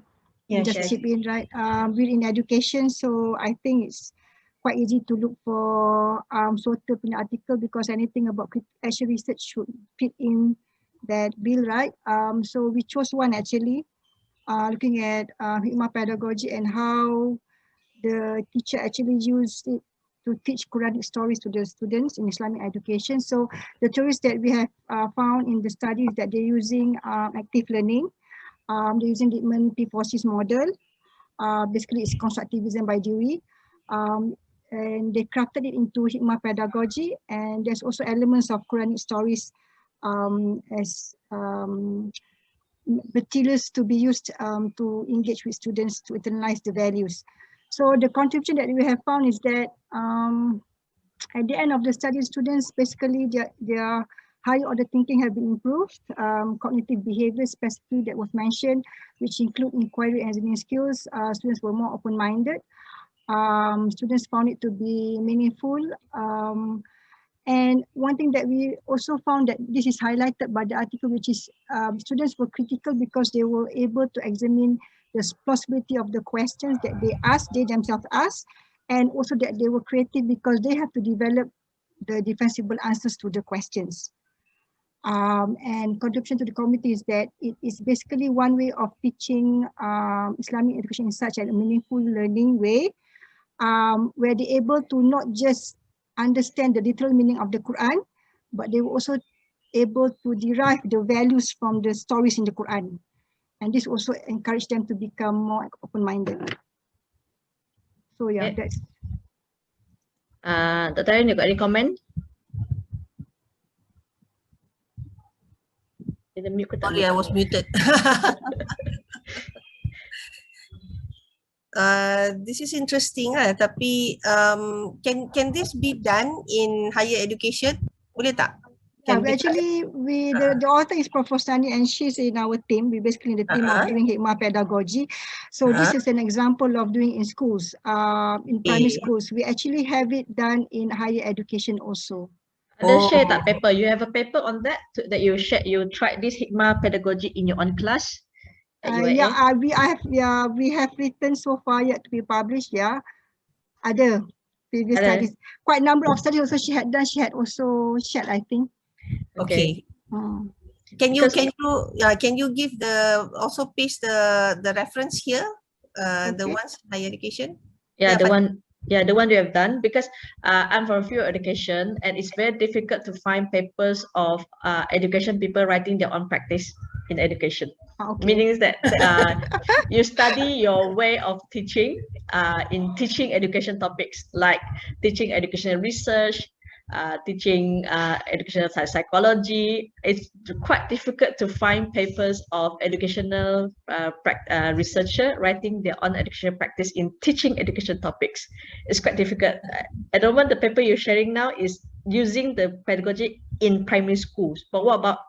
Yeah, Just sure. chip in, right? We're in education, so I think it's quite easy to look for SOTL punya article, because anything about actual research should fit in that bill, right? So we chose one actually, looking at hikmah pedagogy and how the teacher actually used it to teach Quranic stories to the students in Islamic education. So the theories that we have found in the studies that they're using active learning. They're using the P4C's model. Basically, it's constructivism by Dewey. And they crafted it into hikmah pedagogy. And there's also elements of Quranic stories as materials to be used to engage with students to internalize the values. So the contribution that we have found is that at the end of the study, students basically their higher order thinking have been improved. Cognitive behavior specifically that was mentioned, which include inquiry and reasoning skills. Students were more open-minded. Students found it to be meaningful. And one thing that we also found, that this is highlighted by the article, which is students were critical because they were able to examine the plausibility of the questions that they themselves asked, and also that they were creative because they have to develop the defensible answers to the questions. And contribution to the community is that it is basically one way of teaching Islamic education in such a meaningful learning way, where they're able to not just understand the literal meaning of the Quran, but they were also able to derive the values from the stories in the Quran. And this also encouraged them to become more open-minded. So yeah, Okay. that's. Dr. Ryan, you got any comment? Sorry, I was muted. This is interesting lah, tapi can this be done in higher education? Boleh tak? Yeah, Can we be actually, the author is Prof Sani, and she's in our team. We're basically in the team of doing hikmah pedagogy. So this is an example of doing in schools, in primary schools. We actually have it done in higher education also. Ada share tak paper? You have a paper on that that you shared. You tried this hikmah pedagogy in your own class at UAA? Yeah, we have written so far yet to be published. Yeah, ada previous studies. Quite a number of studies also she had done. She had also shared, I think. Okay. Can you give also paste the reference here, The ones in higher education? Yeah, Yeah, the but- one. Yeah, the one you have done, because I'm from field education, and it's very difficult to find papers of education people writing their own practice in education. Okay. Meaning that you study your way of teaching in teaching education topics like teaching educational research, teaching educational psychology. It's quite difficult to find papers of educational researcher writing their own educational practice in teaching education topics. It's quite difficult. At the moment, the paper you're sharing now is using the pedagogy in primary schools. But what about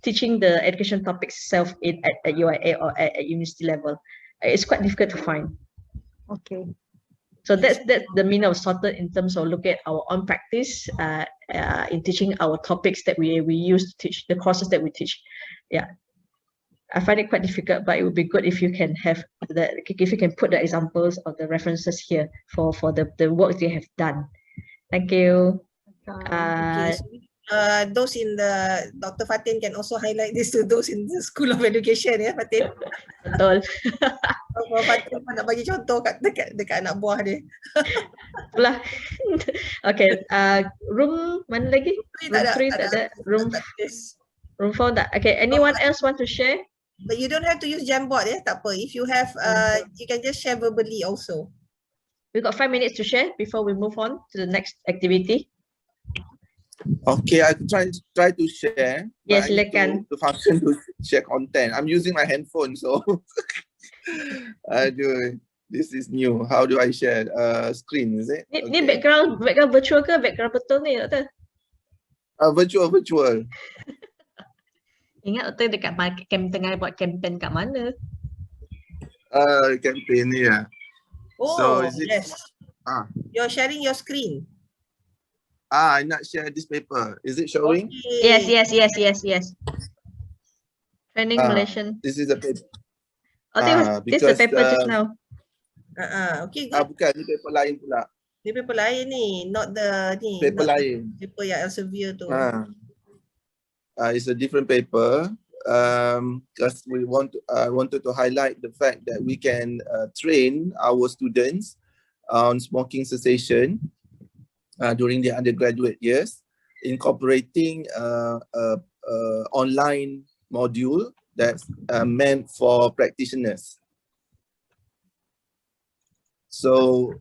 teaching the education topics itself at UIA or at university level? It's quite difficult to find. Okay. So that's the meaning of sorted in terms of look at our own practice in teaching our topics that we use to teach the courses that we teach. Yeah, I find it quite difficult, but it would be good if you can have if you can put the examples of the references here for the work they have done. Thank you. Okay, so those in the Dr. Fatin can also highlight this to those in the School of Education, ya, Fatin. Betul. Kalau Fatin pun nak bagi contoh dekat anak buah dia. Itulah. Okay, room mana lagi? Room 3 tak ada. Room 4 tak. Okay, anyone else want to share? But you don't have to use Jamboard, ya, tak apa. If you have, you can just share verbally also. We got 5 minutes to share before we move on to the next activity. Okay, I try to share. Yes, silakan. The function to share content. I'm using my handphone, so this is new. How do I share screen? Is it? Ni background virtual ke background betul ni, Doktor? Virtual. Ingat Doktor dekat tengah buat campaign kat mana? Campaign ni ya. Oh, So is it, yes. You're sharing your screen. I not share this paper. Is it showing? Okay. Yes. Training Malaysian. This is a paper. This is the paper just now. Okay, good. Bukan, ni paper lain pula. Ni paper lain ni, not the ni. Paper lain. Paper yang Elsevier tu. It's a different paper. Because we wanted to highlight the fact that we can train our students on smoking cessation during their undergraduate years, incorporating online module that's meant for practitioners. So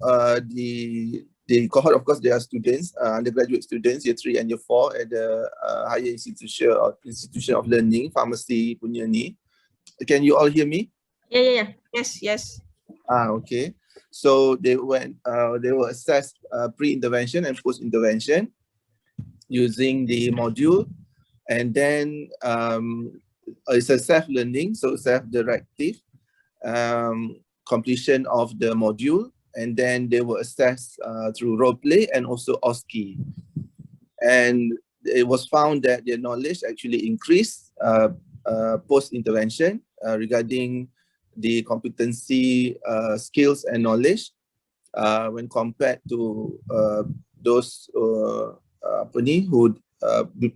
the cohort, of course, they are students, undergraduate students, year 3 and year 4 at the higher institution of learning, pharmacy punya ni. Can you all hear me? Yeah. Yes. Okay. So they were assessed pre-intervention and post-intervention using the module, and then it's a self-learning, so self-directive completion of the module, and then they were assessed through role play and also OSCE, and it was found that their knowledge actually increased post-intervention regarding the competency, skills and knowledge when compared to those who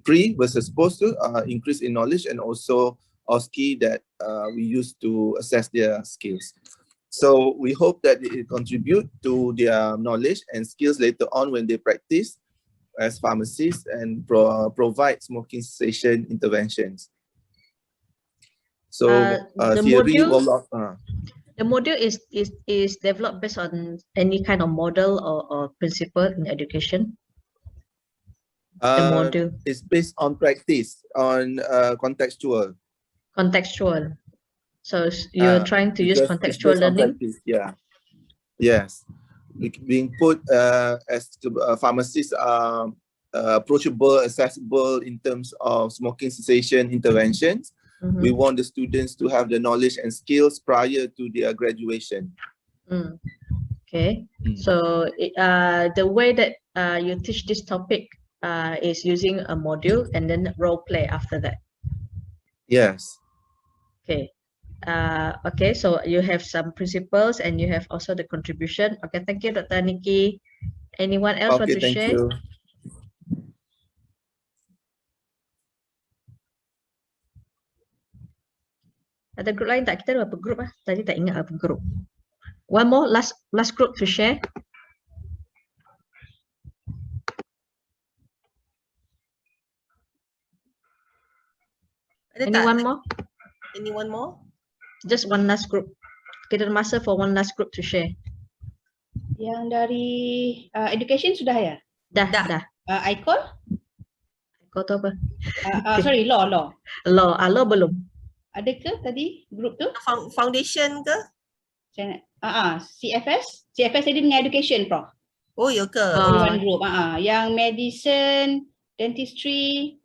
pre versus post increase in knowledge, and also OSCE that we use to assess their skills. So we hope that it will contribute to their knowledge and skills later on when they practice as pharmacists and provide smoking cessation interventions. So the module is developed based on any kind of model or principle in education. The module is based on practice, on contextual. Contextual. So you're trying to use contextual learning. Yeah. Yes. Being put as pharmacists are approachable, accessible in terms of smoking cessation interventions. We want the students to have the knowledge and skills prior to their graduation. Okay. So the way that you teach this topic is using a module and then role play after that. Yes. Okay. Okay, so you have some principles and you have also the contribution. Okay, thank you, Dr. Nikki. Anyone else want to share? You. Ada group lain tak? Kita ada berapa group ah? Tadi tak ingat apa group. One more, last group to share. Ada Any tak? one more? Anyone more? Just one last group. Kita ada masa for one last group to share. Yang dari education sudah ya? Dah. ICOL? Kau tahu apa? Sorry, law. Law belum. Ada ke tadi group tu? Foundation ke? CFS? CFS tadi dengan education, Prof. Oh, ya ke? One group. Yang medicine, dentistry.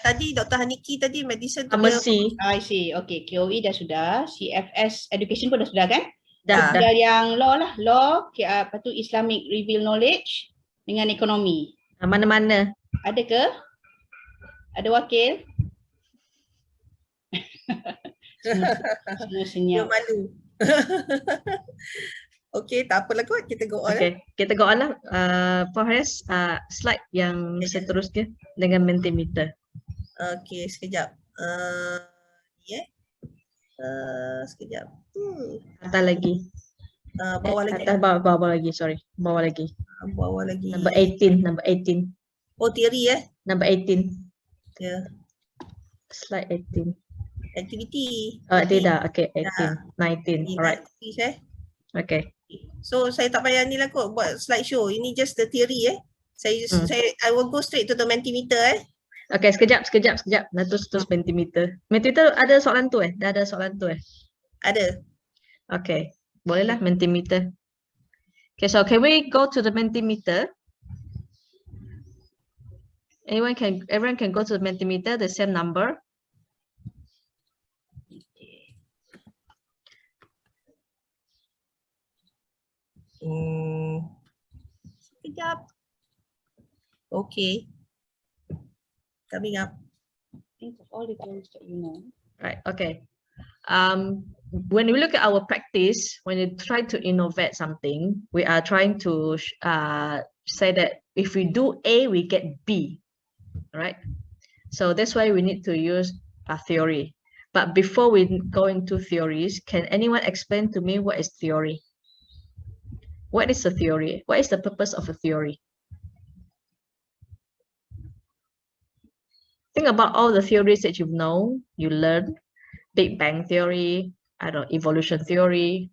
Tadi Dr. Haniki tadi medicine tu Pharmacy. I see. Okay, KOE dah sudah. CFS education pun dah sudah kan? Dah. Tinggal yang law lah. Law, apa tu Islamic reveal knowledge dengan ekonomi. Mana-mana. Ada ke? Ada wakil? Semua Dia senyap. malu. Okay, tak apalah kot. Kita go on. Okay, kita go on lah. Prof, slide yang seterusnya dengan Mentimeter. Okay, sekejap. Sekejap. Atas lagi. Bawah lagi. Atas bawah lagi, sorry. Bawah lagi. Bawah lagi. Number 18. Oh, teori Number 18. Ya. Slide 18. Activity. Tidak. Okay, 18. 19. Alright. Okay. So, saya tak payah ni lah kot buat slideshow. Ini just the theory I will go straight to the Mentimeter Okay, sekejap. Nah, terus Mentimeter. Mentimeter ada soalan tu Dah ada soalan tu Ada. Okay. Bolehlah Mentimeter. Okay, so can we go to the Mentimeter? Everyone can go to the Mentimeter, the same number. Sekejap. Okay. Coming up. Think of all the tools that you know. Right, okay. When we look at our practice, when you try to innovate something, we are trying to say that if we do A, we get B, right? So that's why we need to use a theory. But before we go into theories, can anyone explain to me what is theory? What is a theory? What is the purpose of a theory? Think about all the theories that you learn, Big Bang theory, I don't know, evolution theory,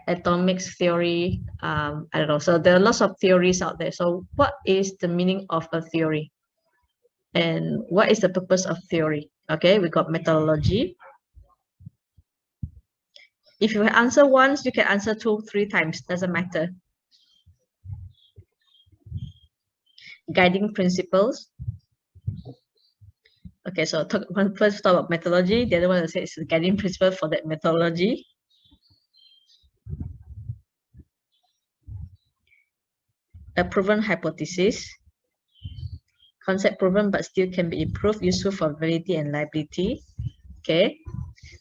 atomics theory, I don't know. So there are lots of theories out there. So what is the meaning of a theory? And what is the purpose of theory? Okay, we got methodology. If you answer once, you can answer 2, 3 times, doesn't matter. Guiding principles. Okay, so first talk about methodology. The other one that says guiding principle for that methodology. A proven hypothesis. Concept proven but still can be improved, useful for validity and liability. Okay,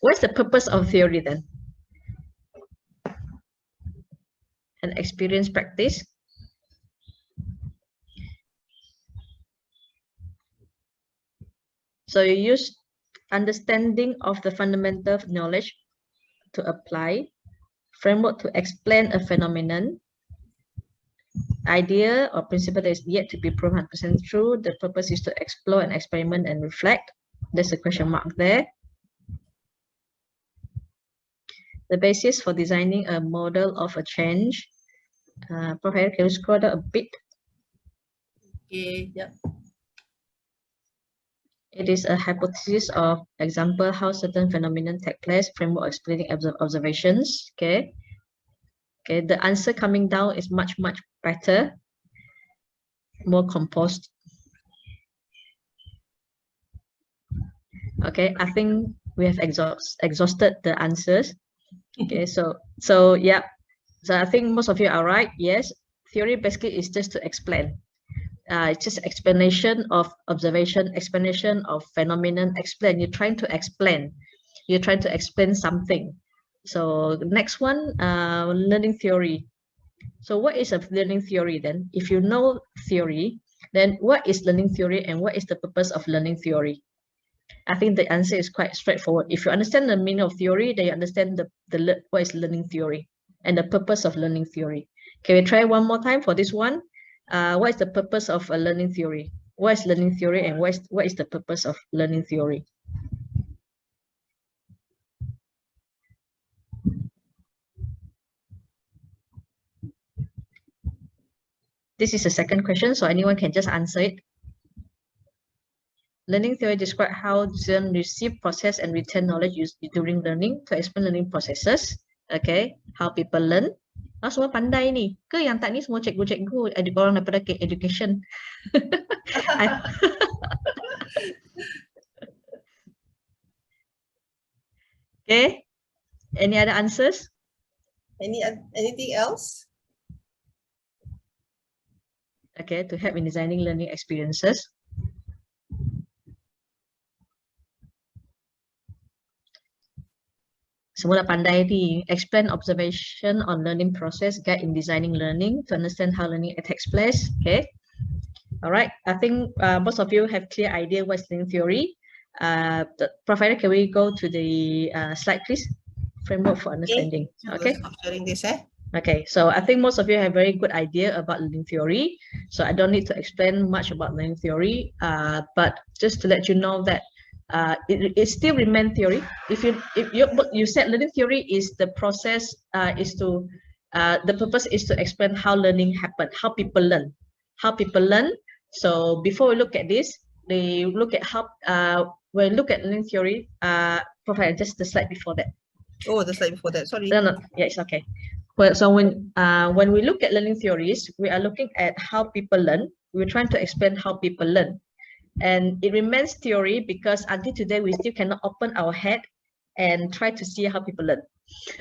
what's the purpose of theory then? An experience practice. So you use understanding of the fundamental knowledge to apply, framework to explain a phenomenon, idea or principle that is yet to be proven 100% true. The purpose is to explore and experiment and reflect. There's a question mark there. The basis for designing a model of a change. Prof, can you scroll down a bit? Okay, yep. It is a hypothesis of example how certain phenomena take place, framework explaining observations. Okay. Okay, the answer coming down is much better, more composed. Okay, I think we have exhausted the answers. Okay, so yeah, so I think most of you are right. Yes, theory basically is just to explain. It's just explanation of observation, explanation of phenomenon. Explain. You're trying to explain. You're trying to explain something. So the next one, learning theory. So what is a learning theory then? If you know theory, then what is learning theory and what is the purpose of learning theory? I think the answer is quite straightforward. If you understand the meaning of theory, then you understand what is learning theory and the purpose of learning theory. Can we try one more time for this one? What is the purpose of a learning theory? What is learning theory and what is the purpose of learning theory? This is the second question, so anyone can just answer it. Learning theory describes how students receive, process, and retain knowledge used during learning to explain learning processes. Okay, how people learn. Semua pandai ni. Ke yang tak ni semua cikgu-cikgu orang daripada education. Okay, any other answers? Anything else? Okay, to help in designing learning experiences. Semua dah pandai ni. Explain observation on learning process, guide in designing learning to understand how learning takes place. Okay. All right. I think most of you have clear idea what's learning theory. Prof, can we go to the slide, please? Framework for understanding. Okay. Stop sharing this, Okay, so I think most of you have very good idea about learning theory. So I don't need to explain much about learning theory, but just to let you know that it still remains theory. If you said learning theory is the process, the purpose is to explain how learning happens, how people learn. So before we look at this, they look at how when we look at learning theory. Prof, just the slide before that. Oh, the slide before that. Sorry. No, yeah, it's okay. Well, so when we look at learning theories, we are looking at how people learn. We're trying to explain how people learn. And it remains theory because until today, we still cannot open our head and try to see how people learn.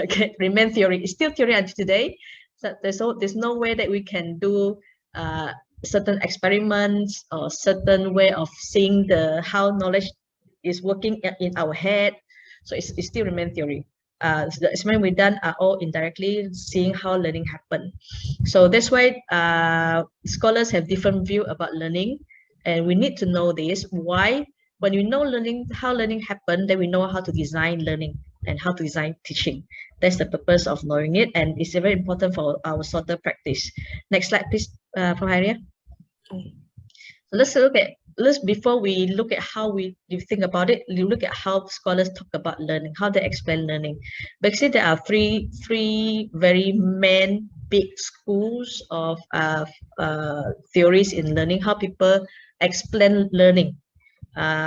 Okay, remain theory. It's still theory until today. So there's no way that we can do certain experiments or certain way of seeing how knowledge is working in our head. So it still remain theory. The experiment we've done are all indirectly seeing how learning happen. So that's why scholars have different view about learning, and we need to know this. Why? When we know how learning happen, then we know how to design learning and how to design teaching. That's the purpose of knowing it, and it's very important for our SOTL practice. Next slide, please, from Khairiyah. So before we look at how you think about it, you look at how scholars talk about learning, how they explain learning. Basically, there are three very main big schools of theories in learning, how people explain learning.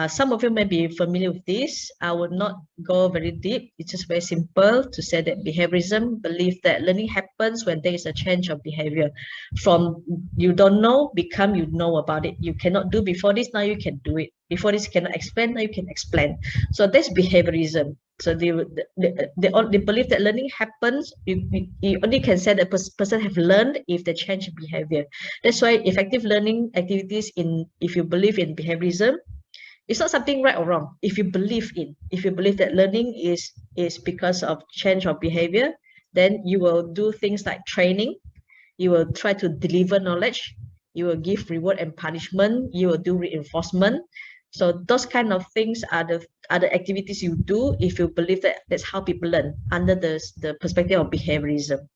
Some of you may be familiar with this. I would not go very deep. It's just very simple to say that behaviorism believes that learning happens when there is a change of behavior. From you don't know, become you know about it. You cannot do before this, now you can do it. Before this, you cannot explain, now you can explain. So that's behaviorism. So they believe that learning happens, you only can say that person have learned if they change behavior. That's why effective learning activities, if you believe in behaviorism, it's not something right or wrong. If you believe that learning is because of change of behavior, then you will do things like training. You will try to deliver knowledge. You will give reward and punishment. You will do reinforcement. So those kind of things are the activities you do if you believe that that's how people learn under the perspective of behaviorism.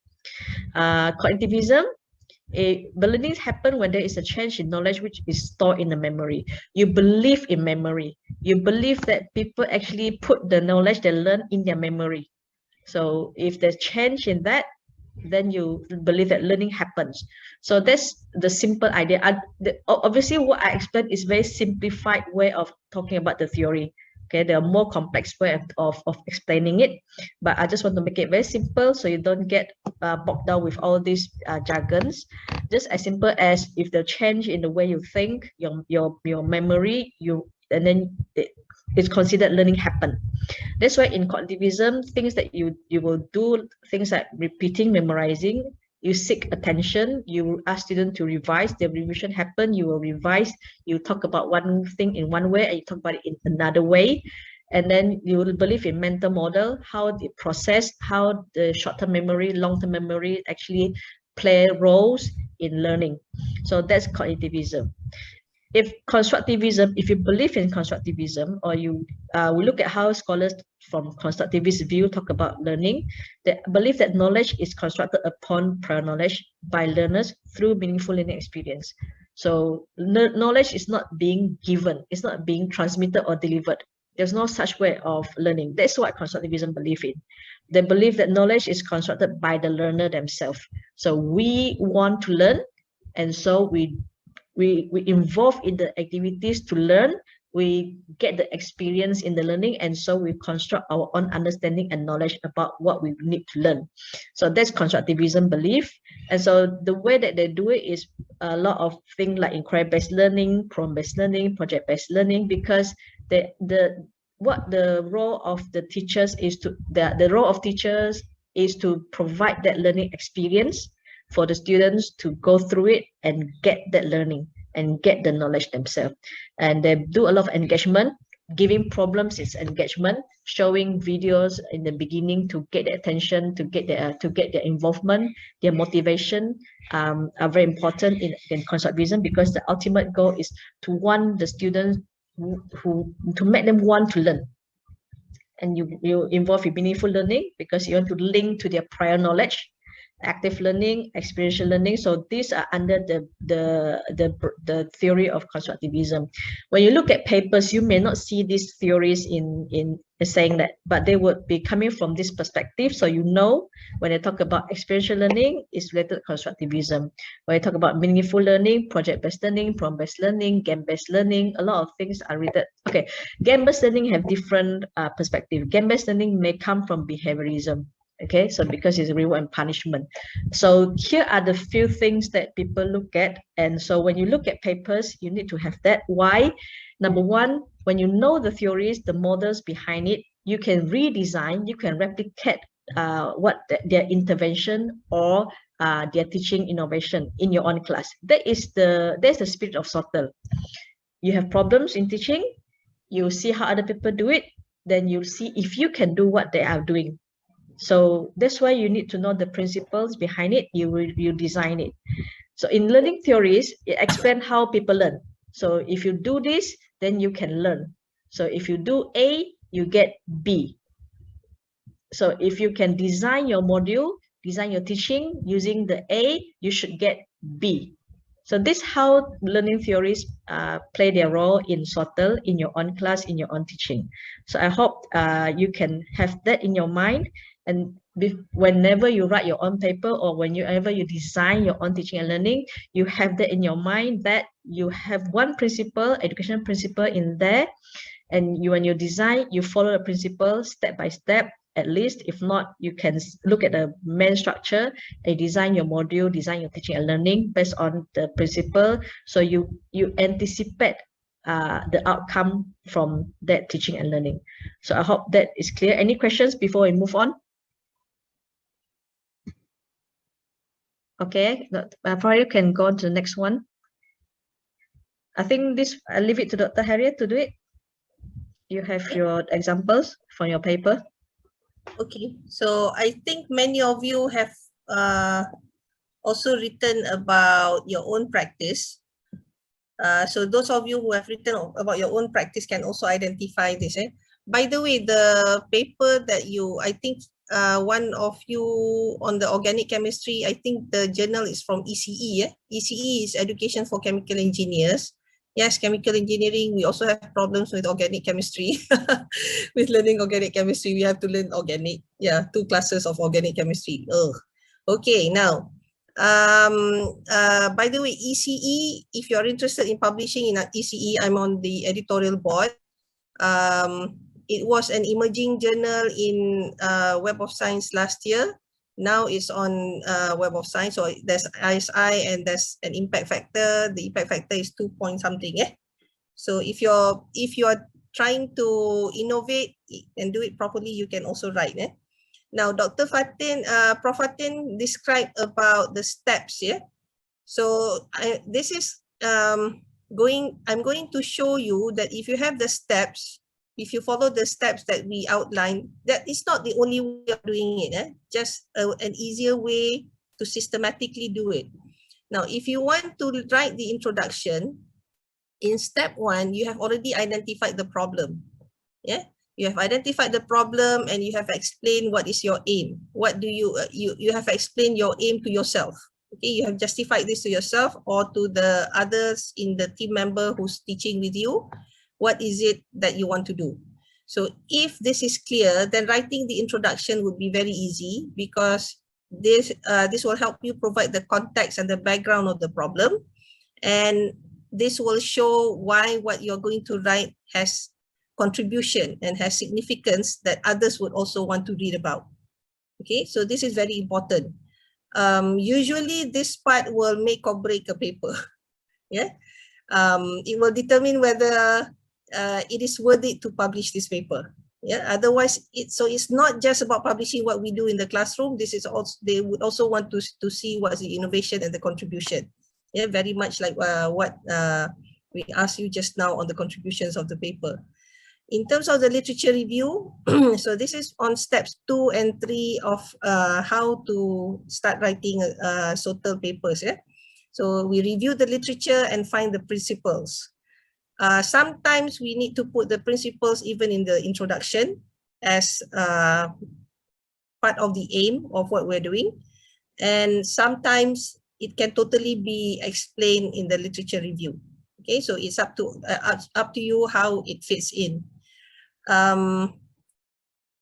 Cognitivism. Learning happens when there is a change in knowledge which is stored in the memory. You believe in memory. You believe that people actually put the knowledge they learn in their memory. So if there's change in that, then you believe that learning happens. So that's the simple idea. Obviously, what I explained is very simplified way of talking about the theory. Okay, there are more complex way of explaining it, but I just want to make it very simple so you don't get bogged down with all these jargons. Just as simple as if the change in the way you think, your memory, and then it's considered learning happen. That's why in cognitivism, things that you will do, things like repeating, memorizing, you seek attention, you ask students to revise, the revision happen, you will revise, you talk about one thing in one way and you talk about it in another way. And then you will believe in mental model, how the process, how the short-term memory, long-term memory actually play roles in learning. So that's cognitivism. if constructivism, if you believe in constructivism, or you we look at how scholars from constructivist view talk about learning, they believe that knowledge is constructed upon prior knowledge by learners through meaningful learning experience. So knowledge is not being given, it's not being transmitted or delivered. There's no such way of learning. That's what constructivism believe in. They believe that knowledge is constructed by the learner themselves. So we want to learn, and so we involve in the activities to learn, we get the experience in the learning, and so we construct our own understanding and knowledge about what we need to learn. So that's constructivism belief. And so the way that they do it is a lot of things like inquiry-based learning, problem-based learning, project-based learning, because the role of the teachers is to the role of teachers is to provide that learning experience for the students to go through it and get that learning and get the knowledge themselves. And they do a lot of engagement. Giving problems is engagement. Showing videos in the beginning to get their attention, to get their involvement, their motivation are very important in constructivism, because the ultimate goal is to want the students to make them want to learn. And you involve in meaningful learning because you want to link to their prior knowledge. Active learning, experiential learning. So these are under the theory of constructivism. When you look at papers, you may not see these theories in saying that, but they would be coming from this perspective. So you know, when they talk about experiential learning, it's related to constructivism. When they talk about meaningful learning, project-based learning, problem-based learning, game-based learning, a lot of things are related. Okay, game-based learning have different perspective. Game-based learning may come from behaviorism. Okay, so because it's reward and punishment. So here are the few things that people look at. And so when you look at papers, you need to have that. Why? Number one, when you know the theories, the models behind it, you can redesign, you can replicate their intervention or their teaching innovation in your own class. That's the spirit of SOTL. You have problems in teaching, you see how other people do it, then you'll see if you can do what they are doing. So that's why you need to know the principles behind it. You design it. So in learning theories, it explains how people learn. So if you do this, then you can learn. So if you do A, you get B. So if you can design your module, design your teaching using the A, you should get B. So this is how learning theories play their role in SOTL, in your own class, in your own teaching. So I hope you can have that in your mind. And whenever you write your own paper or whenever you design your own teaching and learning, you have that in your mind, that you have one principle, education principle in there. And when you design, you follow the principle step by step, at least. If not, you can look at the main structure and design your module, design your teaching and learning based on the principle. So you anticipate the outcome from that teaching and learning. So I hope that is clear. Any questions before we move on? Okay, probably you can go on to the next one. I think this, I'll leave it to Dr. Khairiyah to do it. You have your examples from your paper. Okay, so I think many of you have also written about your own practice. So those of you who have written about your own practice can also identify this. By the way, the paper that I think one of you on the organic chemistry, I think the journal is from ECE. ECE is Education for Chemical Engineers. Yes, chemical engineering, we also have problems with organic chemistry. With learning organic chemistry, we have to learn organic. Yeah, 2 classes of organic chemistry. Oh, okay, now, by the way, ECE, if you're interested in publishing in ECE, I'm on the editorial board. It was an emerging journal in Web of Science last year. Now it's on Web of Science. So there's ISI and there's an impact factor. The impact factor is 2 point something. So if you're trying to innovate and do it properly, you can also write. Now, Dr. Fatin, Prof. Fatin described about the steps. So this is I'm going to show you that if you have the steps, if you follow the steps that we outlined, that is not the only way of doing it. Just an easier way to systematically do it. Now, if you want to write the introduction, in step 1, you have already identified the problem. Yeah, you have identified the problem and you have explained what is your aim. What do you have explained your aim to yourself. Okay, you have justified this to yourself or to the others in the team member who's teaching with you. What is it that you want to do? So if this is clear, then writing the introduction would be very easy, because this will help you provide the context and the background of the problem, and this will show why what you're going to write has contribution and has significance that others would also want to read about. Okay, so this is very important. Usually this part will make or break a paper. Yeah, it will determine whether it is worth it to publish this paper. Yeah, otherwise it's not just about publishing what we do in the classroom. This is also, they would also want to see what's the innovation and the contribution. Yeah, very much like what we asked you just now on the contributions of the paper. In terms of the literature review, so this is on steps 2 and 3 of how to start writing SOTL papers. Yeah, so we review the literature and find the principles. Sometimes we need to put the principles even in the introduction as part of the aim of what we're doing. And sometimes it can totally be explained in the literature review. Okay, so it's up to you how it fits in.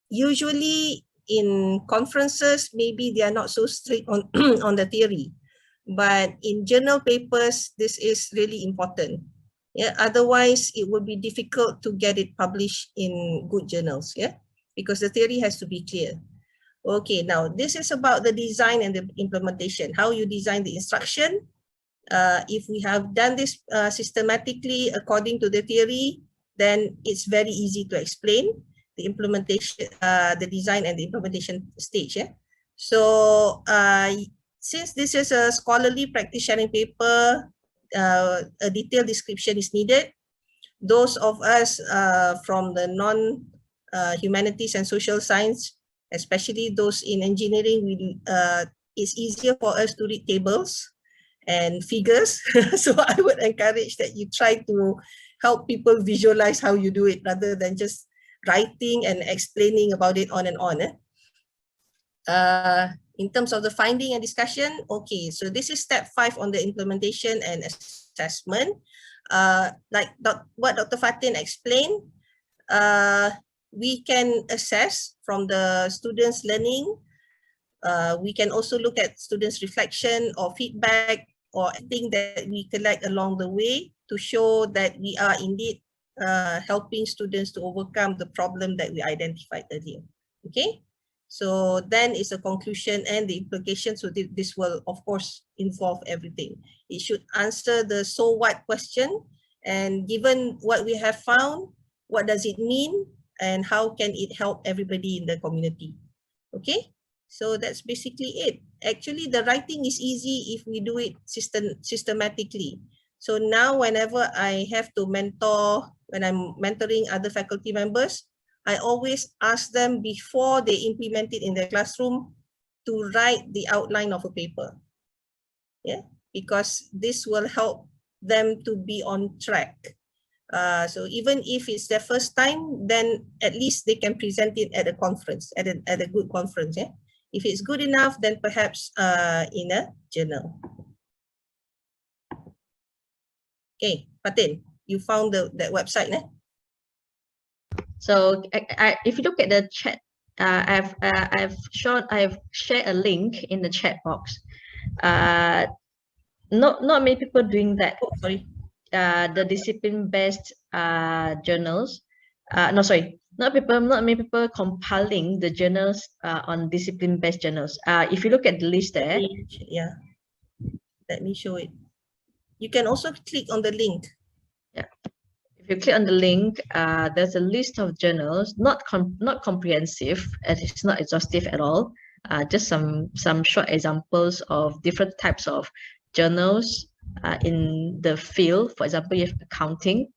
Usually in conferences, maybe they are not so strict on, on the theory, but in journal papers, this is really important. Yeah, otherwise it would be difficult to get it published in good journals. Yeah, because the theory has to be clear. Okay, now this is about the design and the implementation, how you design the instruction. If we have done this systematically according to the theory, then it's very easy to explain the implementation, the design and the implementation stage. Yeah? So since this is a scholarly practice sharing paper, a detailed description is needed. Those of us from the non-humanities and social science, especially those in engineering, it's easier for us to read tables and figures. So I would encourage that you try to help people visualize how you do it rather than just writing and explaining about it on and on. In terms of the finding and discussion, okay, so this is step 5 on the implementation and assessment. Like what Dr. Fatin explained, we can assess from the students' learning. We can also look at students' reflection or feedback or anything that we collect along the way to show that we are indeed helping students to overcome the problem that we identified earlier. Okay, so then it's a conclusion and the implication. So this will of course involve everything. It should answer the so what question, and given what we have found, what does it mean and how can it help everybody in the community? Okay, so that's basically it. Actually, the writing is easy if we do it systematically. So now whenever I have to mentor, when I'm mentoring other faculty members, I always ask them before they implement it in their classroom to write the outline of a paper. Yeah, because this will help them to be on track. So even if it's their first time, then at least they can present it at a conference, at a good conference. Yeah, if it's good enough, then perhaps in a journal. Okay, Fatin, you found that website, eh? So if you look at the chat, I've shared a link in the chat box. Not many people doing that. Oh, sorry. The discipline-based journals. No, sorry, not many people compiling the journals on discipline-based journals. If you look at the list there, yeah, let me show it. You can also click on the link. Yeah, if you click on the link, there's a list of journals, not comprehensive, and it's not exhaustive at all. Just some short examples of different types of journals in the field. For example, you have accounting.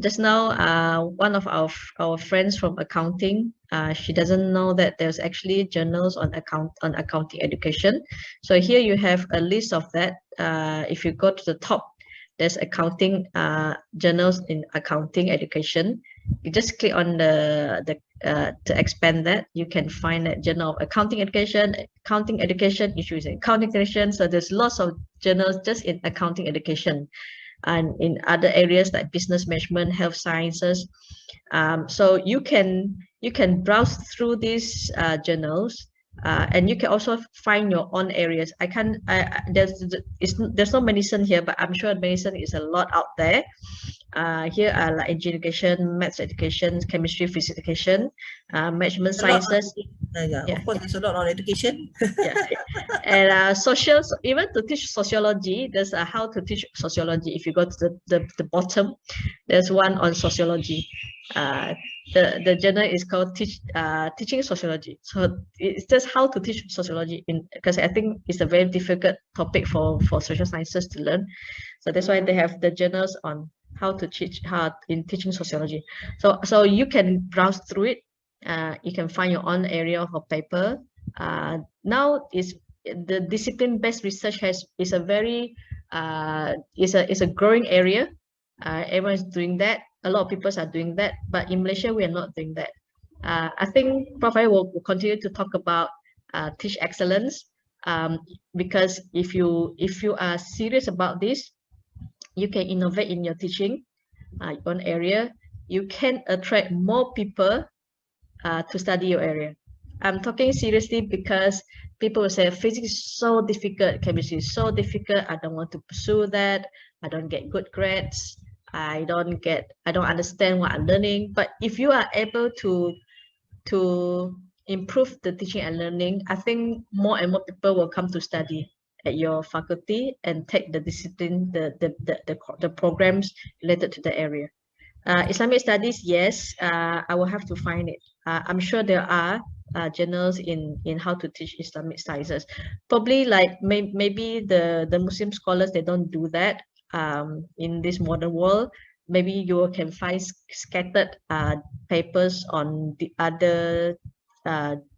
Just now, one of our friends from accounting, she doesn't know that there's actually journals on accounting education. So here you have a list of that. If you go to the top there's accounting journals in accounting education. You just click on to expand that. You can find that journal of accounting education issues in accounting education. So there's lots of journals just in accounting education, and in other areas like business management, health sciences. So you can browse through these journals, and you can also find your own areas. There's no medicine here, but I'm sure medicine is a lot out there. Here are like engineering education, maths education, chemistry, physics education, management sciences. Of course, there's a lot on education. And social, even to teach sociology, there's a how to teach sociology. If you go to the bottom, there's one on sociology. The journal is called teaching sociology. So it's just how to teach sociology, because I think it's a very difficult topic for social sciences to learn. So that's why they have the journals on how to teach in teaching sociology. So you can browse through it. You can find your own area of a paper. Now is the discipline-based research is a very is a growing area. Everyone's doing that. A lot of people are doing that, but in Malaysia we are not doing that. I think Prof will continue to talk about teach excellence, because if you are serious about this, you can innovate in your teaching, your own area. You can attract more people to study your area. I'm talking seriously because people will say physics is so difficult, chemistry is so difficult, I don't want to pursue that, I don't get good grades, I don't understand what I'm learning. But if you are able to improve the teaching and learning, I think more and more people will come to study at your faculty and take the discipline, the programs related to the area. Islamic studies, yes, I will have to find it. I'm sure there are journals in how to teach Islamic studies. Probably like maybe the Muslim scholars, they don't do that in this modern world. Maybe you can find scattered papers on the other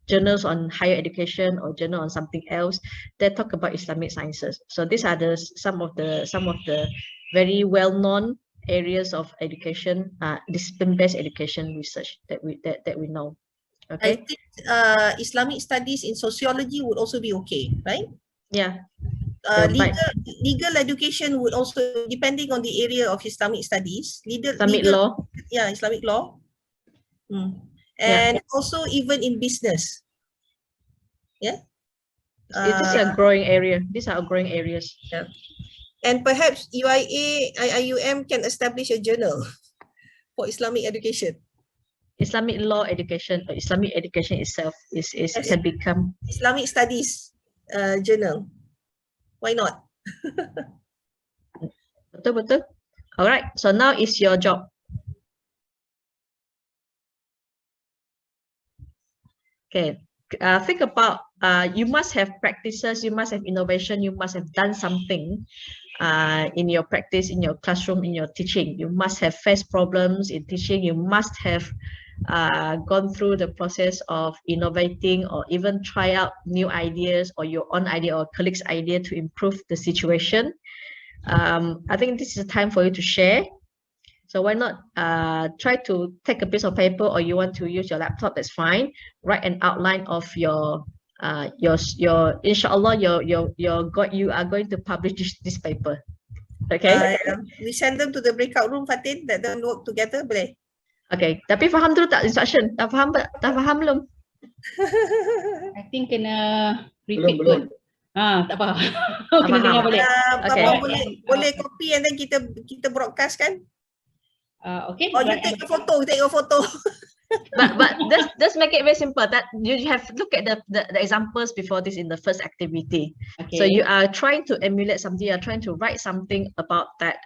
journals on higher education or journal on something else that talk about Islamic sciences. So these are some of the very well-known areas of education, discipline-based education research that we know. Okay. I think Islamic studies in sociology would also be okay, right? Yeah. Legal education would also, depending on the area of Islamic studies, Islamic law. Yeah, Islamic law. And also even in business. Yeah. These are growing area. These are growing areas. Yeah. And perhaps UIA, IIUM can establish a journal for Islamic education. Islamic law education, or Islamic education itself can become Islamic studies journal. Why not? Betul. All right. So now it's your job. Okay. Think about you must have practices, you must have innovation, you must have done something in your practice, in your classroom, in your teaching. You must have faced problems in teaching. You must have gone through the process of innovating or even try out new ideas or your own idea or colleague's idea to improve the situation. I think this is a time for you to share. So why not try to take a piece of paper, or you want to use your laptop, that's fine. Write an outline of your inshallah you are going to publish this paper. Okay. We send them to the breakout room, Fatin, let them work together, boleh? Okay, tapi faham dulu tak instruction? Dah faham belum? I think kena repeat Belum. Tak faham. Kena dengar balik. Okay. Boleh copy and then kita broadcast kan? Okay. Or you take a photo. But just make it very simple. That you have look at the examples before this in the first activity. Okay. So you are trying to emulate something. You are trying to write something about that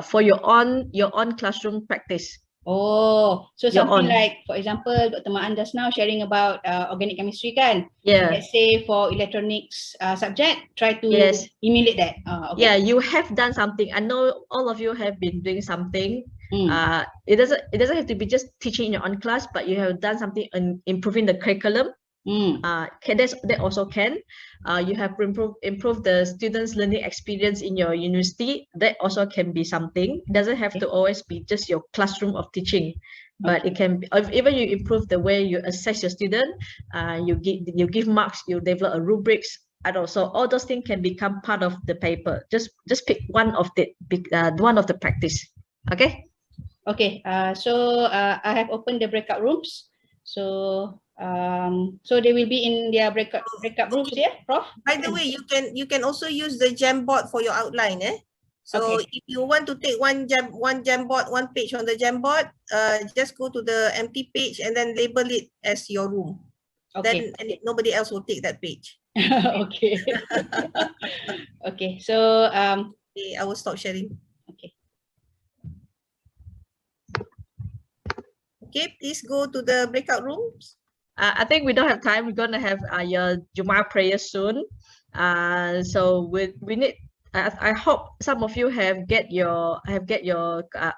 for your own classroom practice. Oh, so something like, for example, Dr. Ma'an just now sharing about organic chemistry kan? Yeah. Let's say for electronics subject, try to emulate that. Okay. Yeah, you have done something. I know all of you have been doing something. It doesn't have to be just teaching in your own class, but you have done something in improving the curriculum. That also can. You have improve the students' learning experience in your university. That also can be something. It doesn't have to always be just your classroom of teaching, but it can be, even you improve the way you assess your student. You give marks. You develop a rubrics. And also all those things can become part of the paper. Just pick one of the practice. Okay. Okay. So I have opened the breakout rooms. So so they will be in their breakout rooms here, Prof. By the way, you can also use the Jamboard for your outline. So if you want to take one Jamboard, one page on the Jamboard, just go to the empty page and then label it as your room. Okay. Then nobody else will take that page. Okay. Okay. So okay, I will stop sharing. Okay. Okay, please go to the breakout rooms. I think we don't have time. We're gonna have your Jummah prayer soon. So we need. I hope some of you have get your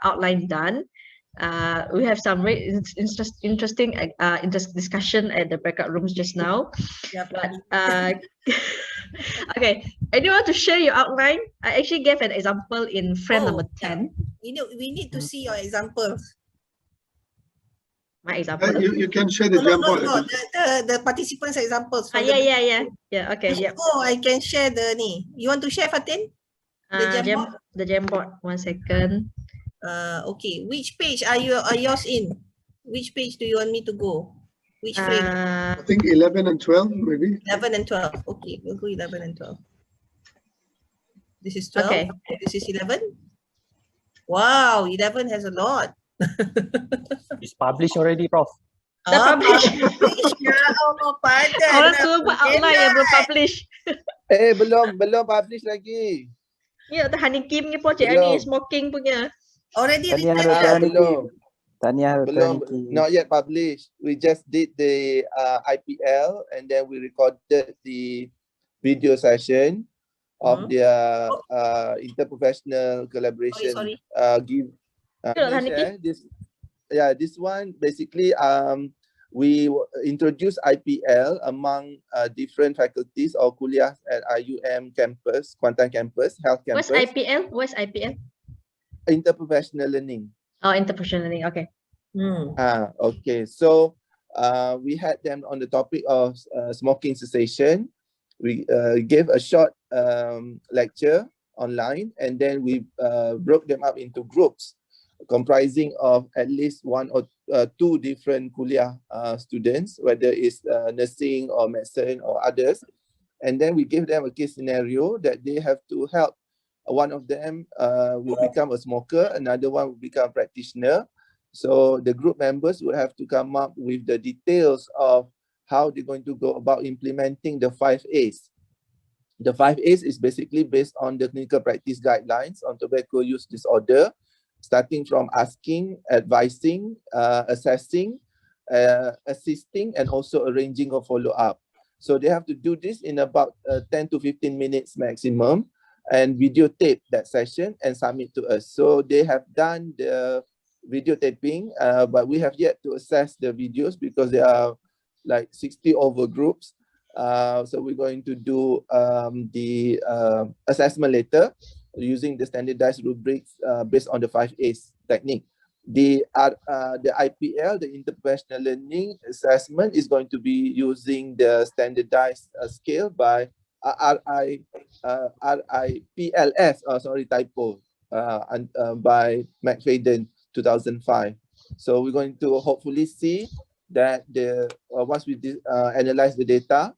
outline done. We have some very interesting discussion at the breakout rooms just now. Yep. But okay, anyone to share your outline? I actually gave an example in frame number 10. We need to see your examples. My example. You can share the Jamboard. No, the participants' examples. Yeah. Okay, yeah. Oh, I can share the ni. You want to share, Fatin? The Jamboard. 1 second. Okay. Which page are yours in? Which page do you want me to go? Which frame? I think 11 and 12, maybe. 11 and 12. Okay, we'll go 11 and 12. This is 12. Okay. This is 11. Wow, 11 has a lot. It's published already, Prof. Dah publish. Ya Allah, padan. Orang tua buat outline yang belum publish. Belum publish lagi. Ya, tu Hani Kim ni projek ni smoking punya. Already Tahniah, written. Belum. Not yet published. We just did the IPL and then we recorded the video session of their interprofessional collaboration. This one basically we introduced IPL among different faculties or kuliah at IUM campus, Kuantan campus, health campus. What's IPL? Interprofessional learning. Oh, interprofessional learning. Okay. Okay. So we had them on the topic of smoking cessation. We gave a short lecture online, and then we broke them up into groups comprising of at least one or two different kuliah students, whether it's nursing or medicine or others. And then we gave them a case scenario that they have to help. One of them will become a smoker, another one will become a practitioner. So the group members will have to come up with the details of how they're going to go about implementing the 5 A's. The 5 A's is basically based on the clinical practice guidelines on tobacco use disorder, starting from asking, advising, assessing, assisting, and also arranging a follow-up. So they have to do this in about 10 to 15 minutes maximum and videotape that session and submit to us. So they have done the videotaping, but we have yet to assess the videos because there are like 60 over groups. So we're going to do the assessment later using the standardized rubrics based on the 5 A's technique. The IPL, the interprofessional learning assessment, is going to be using the standardized scale by RIPLS, typo, by McFadden 2005. So we're going to hopefully see that once we analyze the data,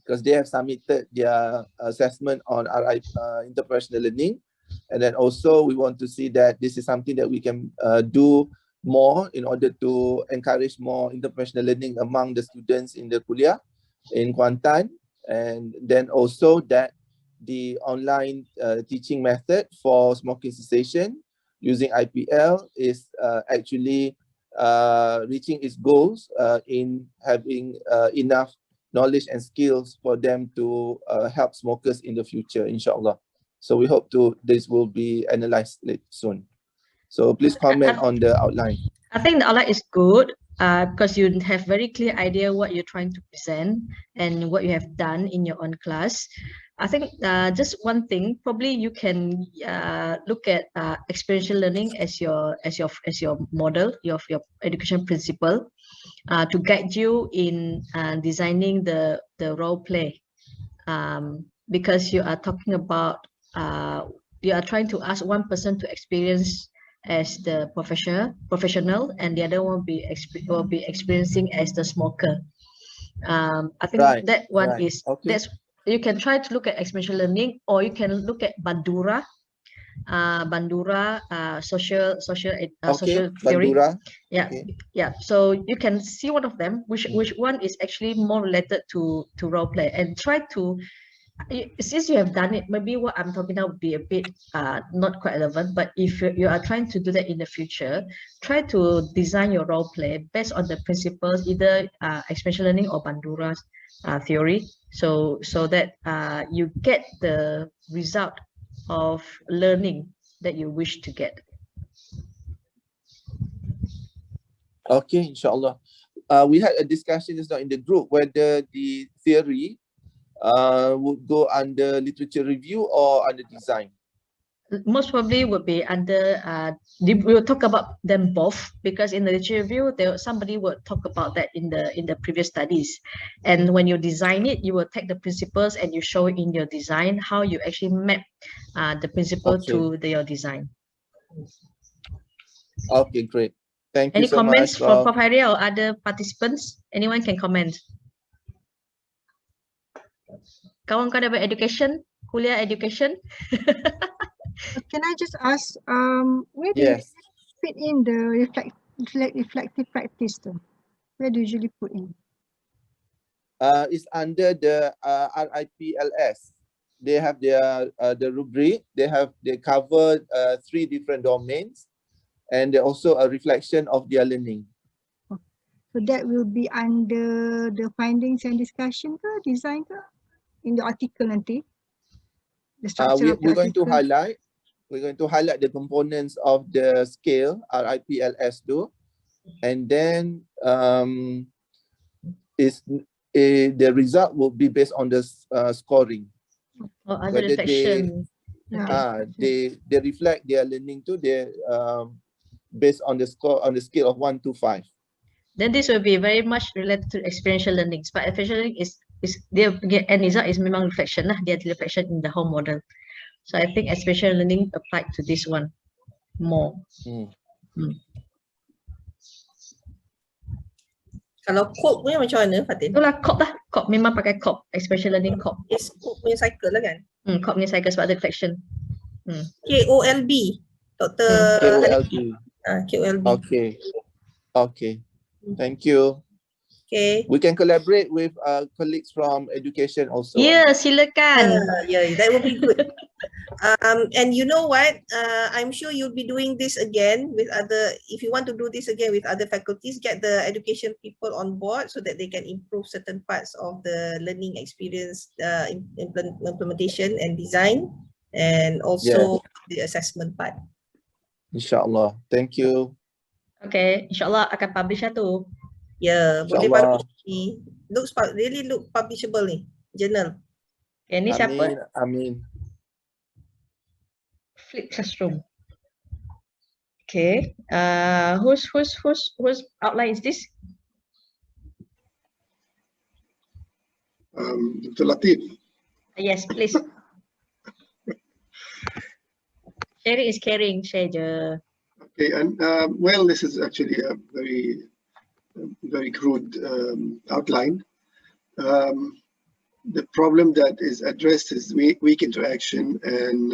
because they have submitted their assessment on interprofessional learning. And then also we want to see that this is something that we can do more in order to encourage more interprofessional learning among the students in the kuliah in Kuantan. And then also that the online teaching method for smoking cessation using IPL is actually reaching its goals in having enough knowledge and skills for them to help smokers in the future, inshallah. So we hope this will be analyzed soon. So please comment on the outline. I think the outline is good. because you have very clear idea what you're trying to present and what you have done in your own class. I think just one thing, probably you can look at experiential learning as your model, your education principle, to guide you in designing the role play, because you are talking about you are trying to ask one person to experience as the professional, and the other one will be experiencing as the smoker. I think that one is that's you can try to look at experiential learning, or you can look at Bandura, social theory. Bandura. Yeah, yeah. So you can see one of them, which one is actually more related to role play, and try to. Since you have done it, maybe what I'm talking about would be a bit not quite relevant, but if you are trying to do that in the future, try to design your role play based on the principles, either experiential learning or Bandura's theory, so that you get the result of learning that you wish to get. Okay, inshallah. We had a discussion just now in the group whether the theory would go under literature review or under design. Most probably would be under we will talk about them both, because in the literature review somebody would talk about that in the previous studies, and when you design it, you will take the principles and you show in your design how you actually map the principle to your design. Okay, great. Thank you so much. Any comments from Prof. Khairiyah or other participants? Anyone can comment. Kawan-kawan about education, kuliah education. Can I just ask, where do you fit in the reflective practice though? Where do you usually put in? It's under the RIPLS. They have their the rubric. They cover 3 different domains, and they're also a reflection of their learning. So that will be under the findings and discussion ke, design ke? In the article nanti? The structure we're going to highlight. We're going to highlight the components of the scale RIPLS too, and then the result will be based on the scoring. Other reflection. They reflect their learning too. They based on the score on the scale of 1 to 5. Then this will be very much related to experiential learnings. But experiential learning is their end result is memang reflection lah. Dia reflection in the whole model. So I think experiential learning applied to this one more. Kalau COP punya macam mana, Fatin? Itulah COP lah. COP memang pakai COP. Experiential learning COP. It's COP punya cycle lah kan? COP punya cycle sebab ada reflection. KOLB. Dr. KOLB. KOLB. Okay. Thank you. Okay. We can collaborate with colleagues from education also. Yeah, silakan. Yeah, that would be good. And you know what? I'm sure you'll be doing this again with other, if you want to do this again with other faculties, get the education people on board so that they can improve certain parts of the learning experience, implementation and design, and also the assessment part. Inshallah. Thank you. Okay, inshallah akan publish lah tu. Yeah, boleh publish ni. Really look publishable ni, journal. Okay, ni siapa? Amin. Flip classroom. Okay, whose outline is this? Dr. Latif. Yes, please. Sharing is caring, share je. Okay, and well, this is actually a very crude outline. The problem that is addressed is weak interaction, and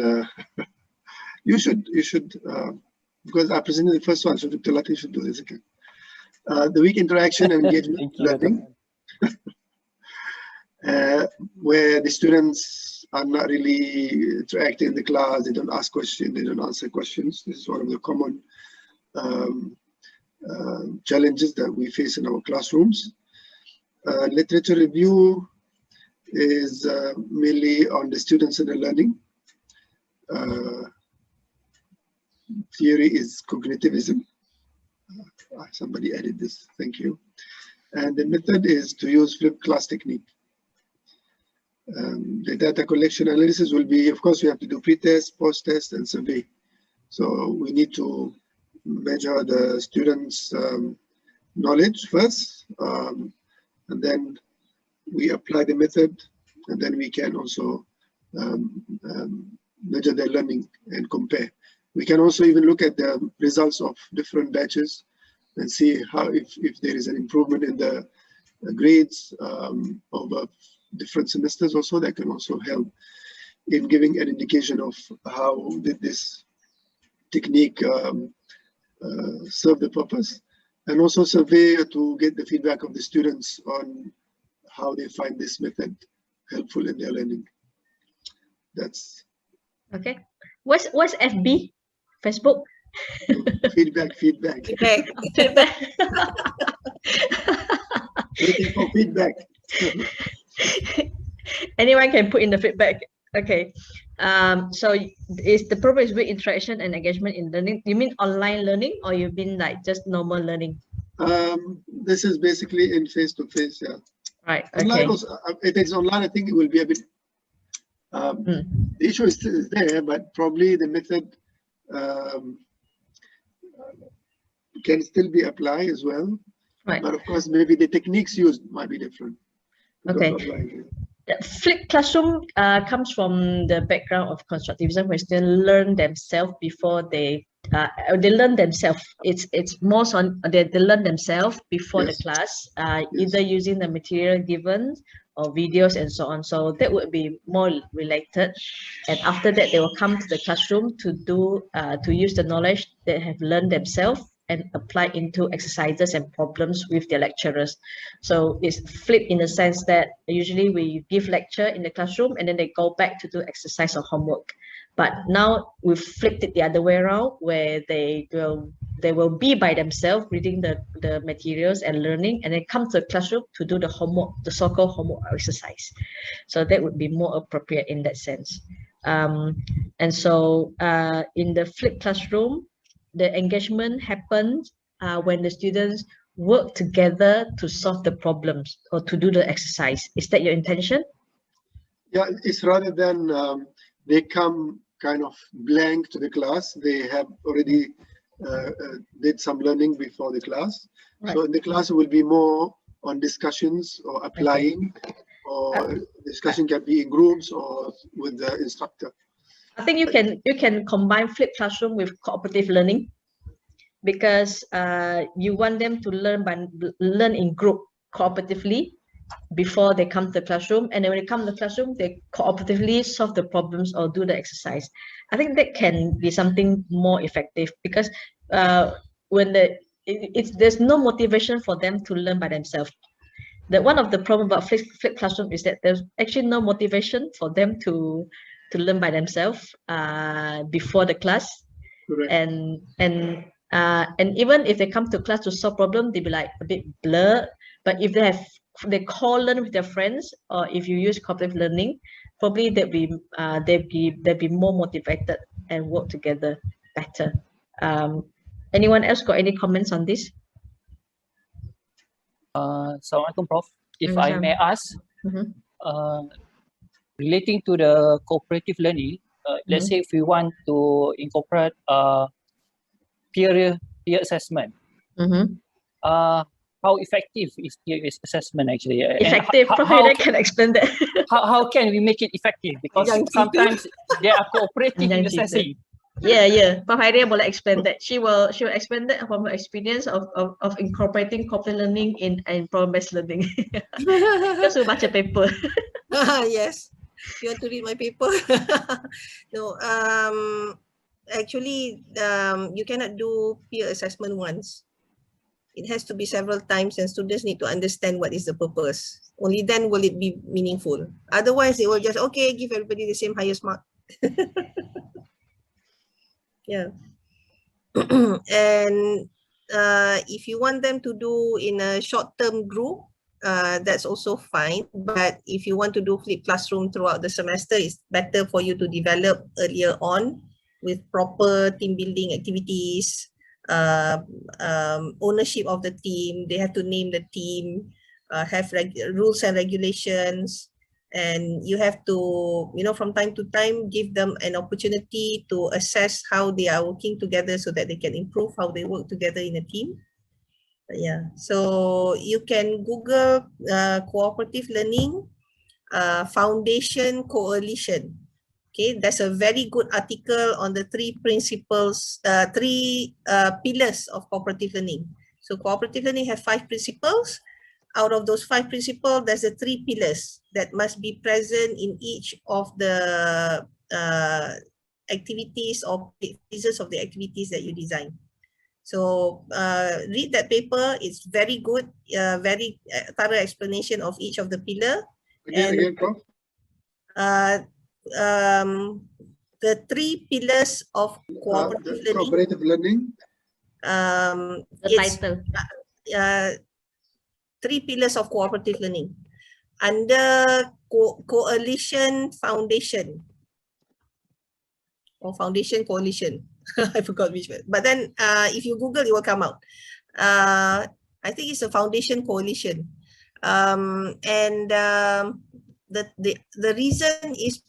you should because I presented the first one, so Dr. Latif should do this again. The weak interaction and engagement learning, where the students are not really interacting in the class, they don't ask questions, they don't answer questions. This is one of the common challenges that we face in our classrooms. Literature review is mainly on the students and the learning. Theory is cognitivism. Somebody added this, thank you. And the method is to use flipped class technique. The data collection analysis will be, of course, we have to do pre-test, post-test, and survey. So we need to measure the students' knowledge first, and then we apply the method, and then we can also measure their learning and compare. We can also even look at the results of different batches and see how if there is an improvement in the grades over different semesters also. That can also help in giving an indication of how did this technique serve the purpose, and also survey to get the feedback of the students on how they find this method helpful in their learning. That's okay. What's FB? Facebook? feedback. Waiting for feedback. Anyone can put in the feedback. Okay. So is the purpose with interaction and engagement in learning? You mean online learning, or you mean like just normal learning? This is basically in face-to-face, yeah. Right. Online Okay. also, if it's online, I think it will be a bit. The issue is still there, but probably the method can still be applied as well. Right. But of course, maybe the techniques used might be different. Okay. The flipped classroom comes from the background of constructivism, where students learn themselves before they learn themselves. It's more on they learn themselves before the class, either using the material given or videos and so on. So that would be more related. And after that, they will come to the classroom to do to use the knowledge they have learned themselves and apply into exercises and problems with their lecturers. So it's flipped in the sense that usually we give lecture in the classroom and then they go back to do exercise or homework. But now we've flipped it the other way around, where they will be by themselves reading the materials and learning, and then come to the classroom to do the homework, the so-called homework exercise. So that would be more appropriate in that sense. And so in the flipped classroom, the engagement happens when the students work together to solve the problems or to do the exercise. Is that your intention? Yeah, it's rather than they come kind of blank to the class. They have already did some learning before the class. Right. So in the class, it will be more on discussions or applying, or discussion can be in groups or with the instructor. I think you can combine flipped classroom with cooperative learning, because you want them to learn in group cooperatively before they come to the classroom, and then when they come to the classroom, they cooperatively solve the problems or do the exercise. I think that can be something more effective, because when there's no motivation for them to learn by themselves. One of the problem about flipped classroom is that there's actually no motivation for them to learn by themselves before the class. Correct. And even if they come to class to solve problem, they'll be like a bit blurred. But if they co-learn with their friends, or if you use cooperative learning, probably they'll be more motivated and work together better. Anyone else got any comments on this? Assalamualaikum, Prof. If I may ask, relating to the cooperative learning, let's say if we want to incorporate peer assessment, how effective is peer assessment actually? Effective, Prof. Can explain that. how can we make it effective? Because sometimes they are cooperating in assessing. Yeah. Prof. Khairiyah boleh explain that. She will explain that from her experience of incorporating cooperative learning in problem-based learning. Because we baca paper. Yes. You want to read my paper? No. Actually, you cannot do peer assessment once. It has to be several times, and students need to understand what is the purpose. Only then will it be meaningful. Otherwise, they will just, okay, give everybody the same highest mark. Yeah. And if you want them to do in a short-term group, that's also fine. But if you want to do flipped classroom throughout the semester, it's better for you to develop earlier on with proper team building activities, ownership of the team. They have to name the team, have rules and regulations, and you have to, from time to time, give them an opportunity to assess how they are working together so that they can improve how they work together in a team. Yeah, so you can Google cooperative learning foundation coalition. Okay, that's a very good article on the three pillars of cooperative learning. So cooperative learning have 5 principles. Out of those 5 principles, there's the 3 pillars that must be present in each of the activities or phases of the activities that you design. So read that paper. It's very good, very thorough explanation of each of the pillar. Again, Prof. The 3 pillars of cooperative learning. The title. 3 pillars of cooperative learning under coalition foundation or foundation coalition. I forgot which one. But then if you Google, it will come out. I think it's a foundation coalition. The reason is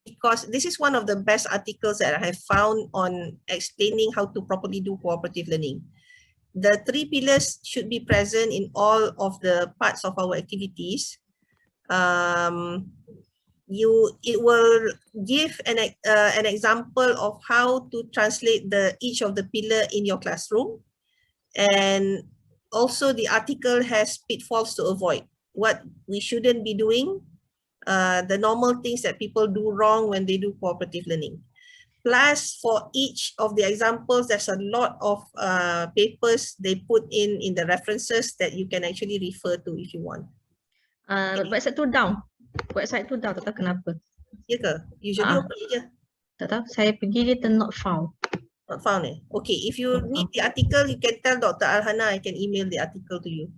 because this is one of the best articles that I have found on explaining how to properly do cooperative learning. The 3 pillars should be present in all of the parts of our activities. It will give an example of how to translate each of the pillar in your classroom. And also the article has pitfalls to avoid, what we shouldn't be doing, the normal things that people do wrong when they do cooperative learning. Plus, for each of the examples, there's a lot of papers they put in the references that you can actually refer to if you want. Website tu down. Website tu down, tak tahu kenapa. Ya ke? Usually okay je. Tak tahu, saya pergi dia not found. Not found eh? Okay, if you need the article, you can tell Dr. Alhana, I can email the article to you.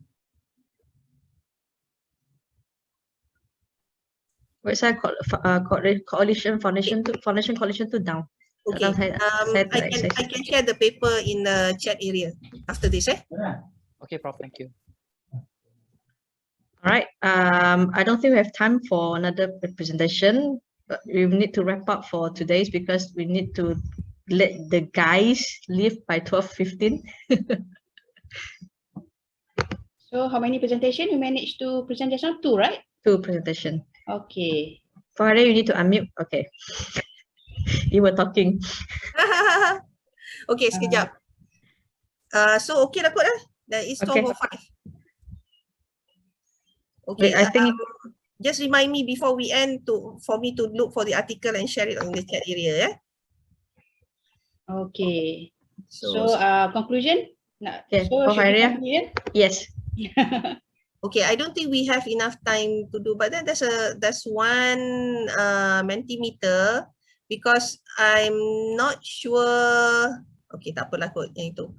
Website coalition foundation coalition tu down. Okay, I can share the paper in the chat area after this. Okay, Prof, thank you. All right. I don't think we have time for another presentation, but we need to wrap up for today's because we need to let the guys leave by 12:15. So how many presentation you managed to present just now? 2, right? 2 presentation. Okay. Friday, you need to unmute. Okay. You were talking. Okay, sekejap. So okay lah kot lah. That is 12:05. Okay, wait, I think just remind me before we end for me to look for the article and share it on the chat area. Okay. So conclusion? Okay, so Khairiyah? Yes. Okay, I don't think we have enough time to do, but then there's one Mentimeter because I'm not sure. Okay, tak apalah kot yang itu.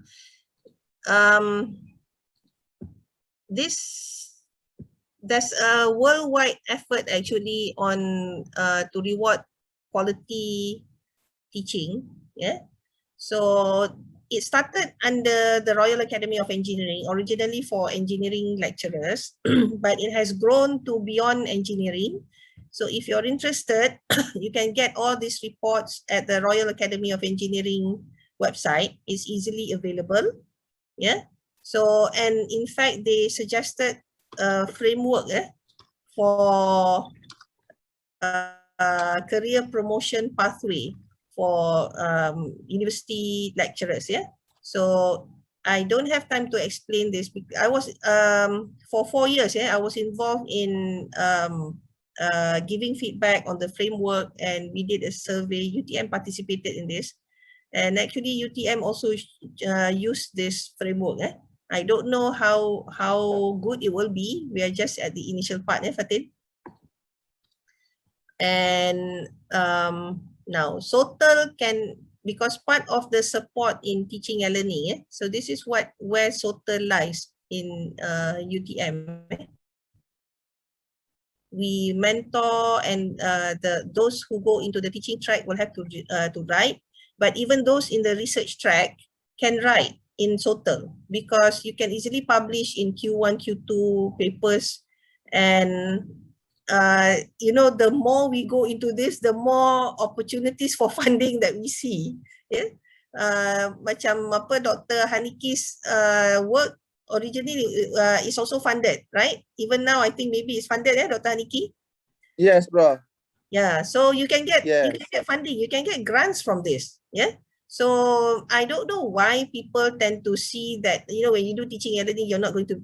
There's a worldwide effort actually on to reward quality teaching. Yeah, so it started under the Royal Academy of Engineering, originally for engineering lecturers, but it has grown to beyond engineering. So if you're interested, you can get all these reports at the Royal Academy of Engineering website. It's easily available. Yeah. So, and in fact, they suggested a framework for career promotion pathway for university lecturers. Yeah. So I don't have time to explain this because I was for 4 years. I was involved in giving feedback on the framework, and we did a survey. UTM participated in this, and actually UTM also used this framework. I don't know how good it will be. We are just at the initial part, Fatin. And now SOTL can, because part of the support in teaching and learning. So this is where SOTL lies in UTM. We mentor, and those who go into the teaching track will have to write. But even those in the research track, can write in SOTL, because you can easily publish in Q1, Q2 papers, and you know, the more we go into this, the more opportunities for funding that we see. Yeah, macam apa Dr. Haniki's work originally is also funded, right? Even now, I think maybe it's funded, Dr. Haniki? Yes, bro. Yeah, so you can get Yes. you can get funding, you can get grants from this. Yeah. So I don't know why people tend to see that, you know, when you do teaching and learning, you're not going to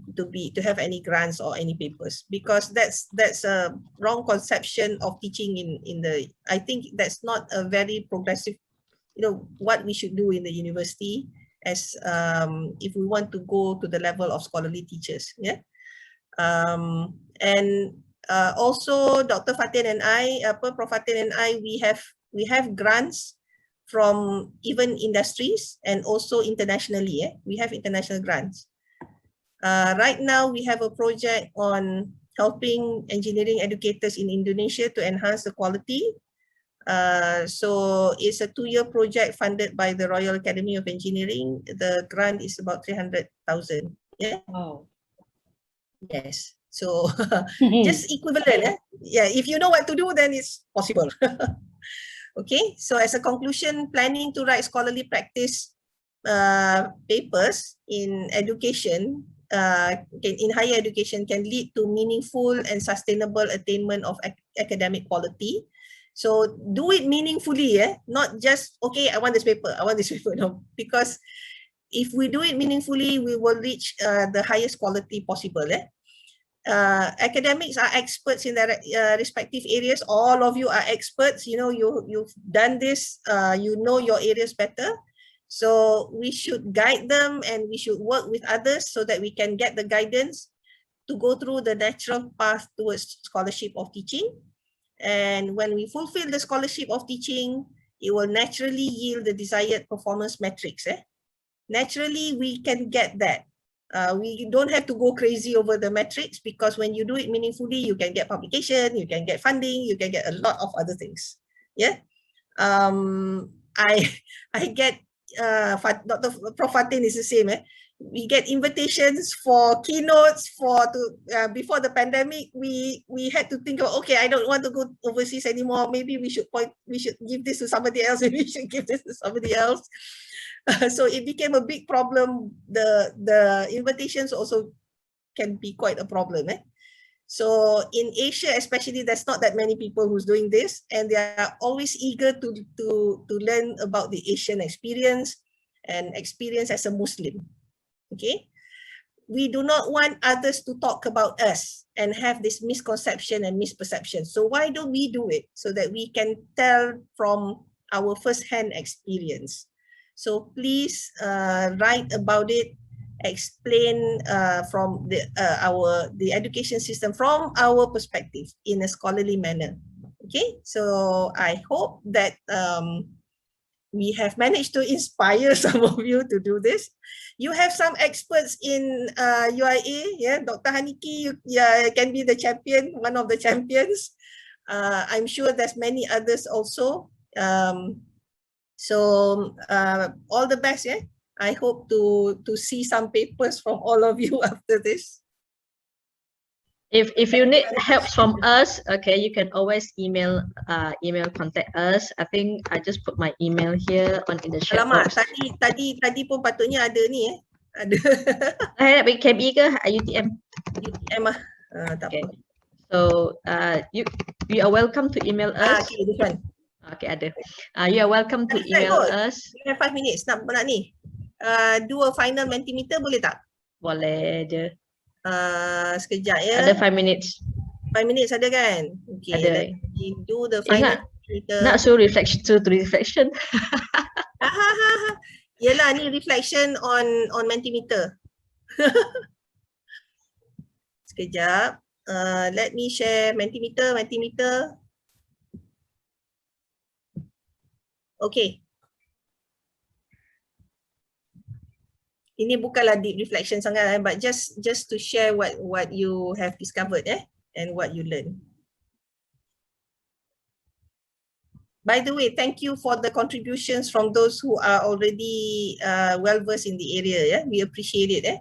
have any grants or any papers, because that's a wrong conception of teaching in the, I think that's not a very progressive, you know, what we should do in the university as if we want to go to the level of scholarly teachers. Yeah. And also Dr. Fatin and I, Prof Fatin and I, we have grants from even industries and also internationally. We have international grants. Right now we have a project on helping engineering educators in Indonesia to enhance the quality. So it's a 2-year project funded by the Royal Academy of Engineering. The grant is about 300,000. Yeah. Wow. Yes. So just equivalent. Yeah. If you know what to do, then it's possible. Okay. So as a conclusion, planning to write scholarly practice papers in education, in higher education, can lead to meaningful and sustainable attainment of academic quality. So do it meaningfully, not just, okay, I want this paper, I want this paper. No, because if we do it meaningfully, we will reach the highest quality possible. Academics are experts in their respective areas. All of you are experts. You know, you've done this. You know your areas better. So we should guide them, and we should work with others so that we can get the guidance to go through the natural path towards scholarship of teaching. And when we fulfill the scholarship of teaching, it will naturally yield the desired performance metrics. Naturally, we can get that. We don't have to go crazy over the metrics, because when you do it meaningfully, you can get publication, you can get funding, you can get a lot of other things. Yeah. I get Dr. Prof Fatin is the same. We get invitations for keynotes before the pandemic. We had to think of, okay, I don't want to go overseas anymore. Maybe we should give this to somebody else. Maybe we should give this to somebody else. So it became a big problem. The invitations also can be quite a problem. So in Asia, especially, there's not that many people who's doing this, and they are always eager to learn about the Asian experience and experience as a Muslim. Okay, we do not want others to talk about us and have this misconception and misperception. So why don't we do it so that we can tell from our first-hand experience? So please write about it, explain from the education system from our perspective in a scholarly manner. Okay, so I hope that we have managed to inspire some of you to do this. You have some experts in UIA, Dr. Haniki, can be the champion, one of the champions. I'm sure there's many others also. So all the best. I hope to see some papers from all of you after this. If you need help from us, okay, you can always email contact us. I think I just put my email here in the chat box. Tadi pun patutnya ada ni ada. Nak bagi KB ke UTM? UTM tak apa. So you are welcome to email us. Okay, this one. Okay, ada. You are welcome to email us. We have 5 minutes nak ni. Do a final Mentimeter boleh tak? Boleh je. Sekejap ya. Ada 5 minutes. 5 minutes ada kan? Okay, ada. Let's do the final Mentimeter. Nak suruh reflection. Yelah, ni reflection on Mentimeter. Sekejap. Let me share Mentimeter. Okay. Ini bukanlah deep reflection sangat, but just to share what you have discovered and what you learn. By the way, thank you for the contributions from those who are already well-versed in the area. Yeah, we appreciate it.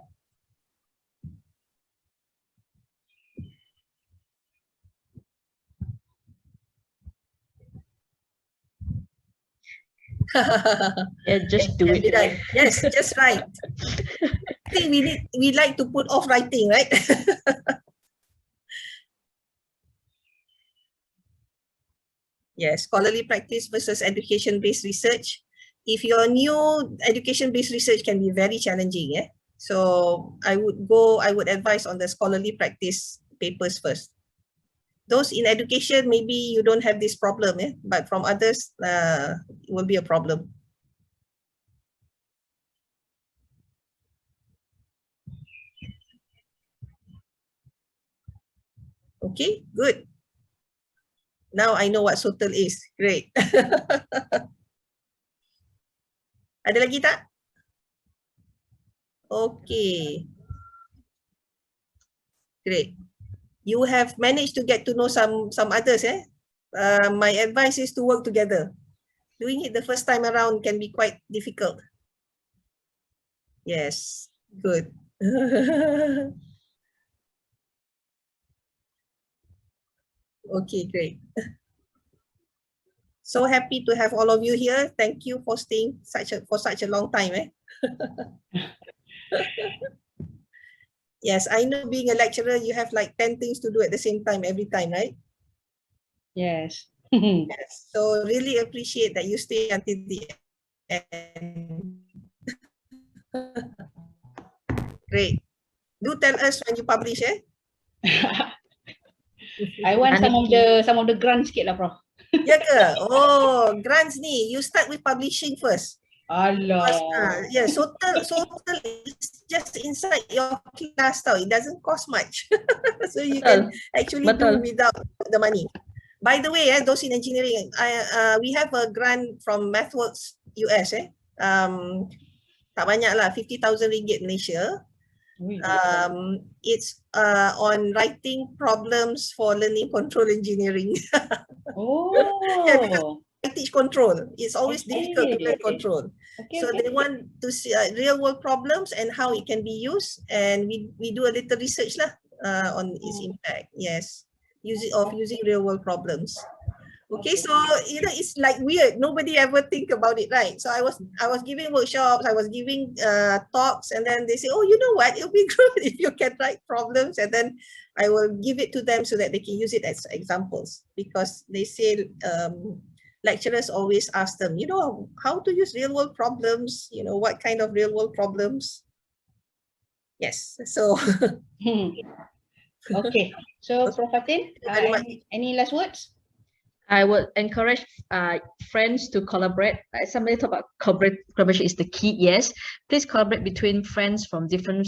Yeah, just do it. Right. Yes, just right. I think we like to put off writing, right? Yes, scholarly practice versus education-based research. If you're new, education-based research can be very challenging. So I would advise on the scholarly practice papers first. Those in education, maybe you don't have this problem, but from others, it will be a problem. Okay, good. Now I know what SOTL is. Great. Ada lagi tak? Okay. Great. You have managed to get to know some others. My advice is to work together. Doing it the first time around can be quite difficult. Yes, good. Okay, great. So happy to have all of you here. Thank you for staying for such a long time. Yes, I know being a lecturer, you have like 10 things to do at the same time every time, right? Yes. Yes. So really appreciate that you stay until the end. Great. Do tell us when you publish, I want some of the grants sikit lah, Prof. Ya ke? Oh, grants ni, you start with publishing first. Allah. Yeah, SOTL is just inside your class tau. It doesn't cost much. So you can actually do without the money. By the way, those in engineering, we have a grant from MathWorks US. Tak banyak lah, 50,000 ringgit Malaysia. It's on writing problems for learning control engineering. Oh. I teach control. It's always difficult to learn control. So they want to see real world problems and how it can be used, and we do a little research lah on its impact. Yes, using real world problems. Okay, so it's like weird. Nobody ever think about it, right? So I was giving workshops, I was giving talks, and then they say, oh, you know what? It'll be good if you can write problems, and then I will give it to them so that they can use it as examples, because they say lecturers always ask them, how to use real world problems, what kind of real world problems. Yes, so. Okay, so Prof. Fatin, any last words? I would encourage friends to collaborate. Somebody talked about collaboration is the key. Yes, please collaborate between friends from different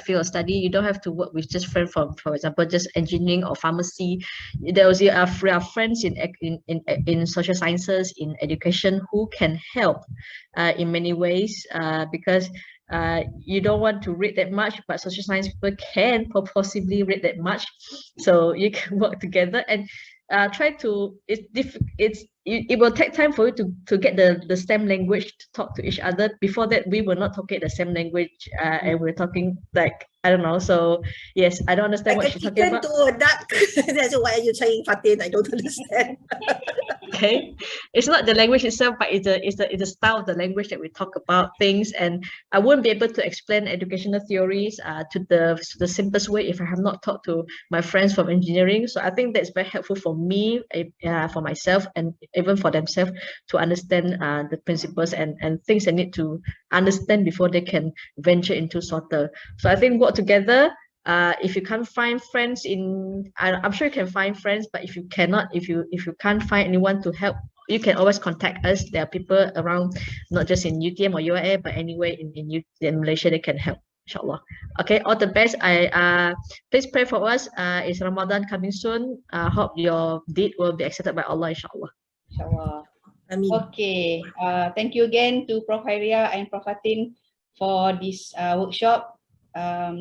field of study. You don't have to work with just friends from, for example, just engineering or pharmacy. There are friends in social sciences, in education, who can help in many ways, because you don't want to read that much, but social science people can possibly read that much. So you can work together and try to, it will take time for you to get the STEM language to talk to each other. Before that, we were not talking the same language, and we're talking like, I don't know. So yes, I don't understand like what she's talking about. To a duck. That's why are you saying, Fatin? I don't understand. Okay, it's not the language itself, but it's the style of the language that we talk about things. And I wouldn't be able to explain educational theories to the simplest way if I have not talked to my friends from engineering. So I think that's very helpful for me, for myself, and even for themselves to understand the principles and things they need to understand before they can venture into SOTL. So I think work together. If you can't find friends I'm sure you can find friends, but if you cannot, if you can't find anyone to help, you can always contact us. There are people around, not just in UTM or UIA, but anywhere in Malaysia, they can help, inshallah. Okay, all the best. Please pray for us. It's Ramadan coming soon. Hope your deed will be accepted by Allah, inshallah. Inshallah. Okay, thank you again to Prof. Khairiyah and Prof. Fatin for this workshop. I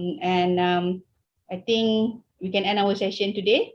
think we can end our session today.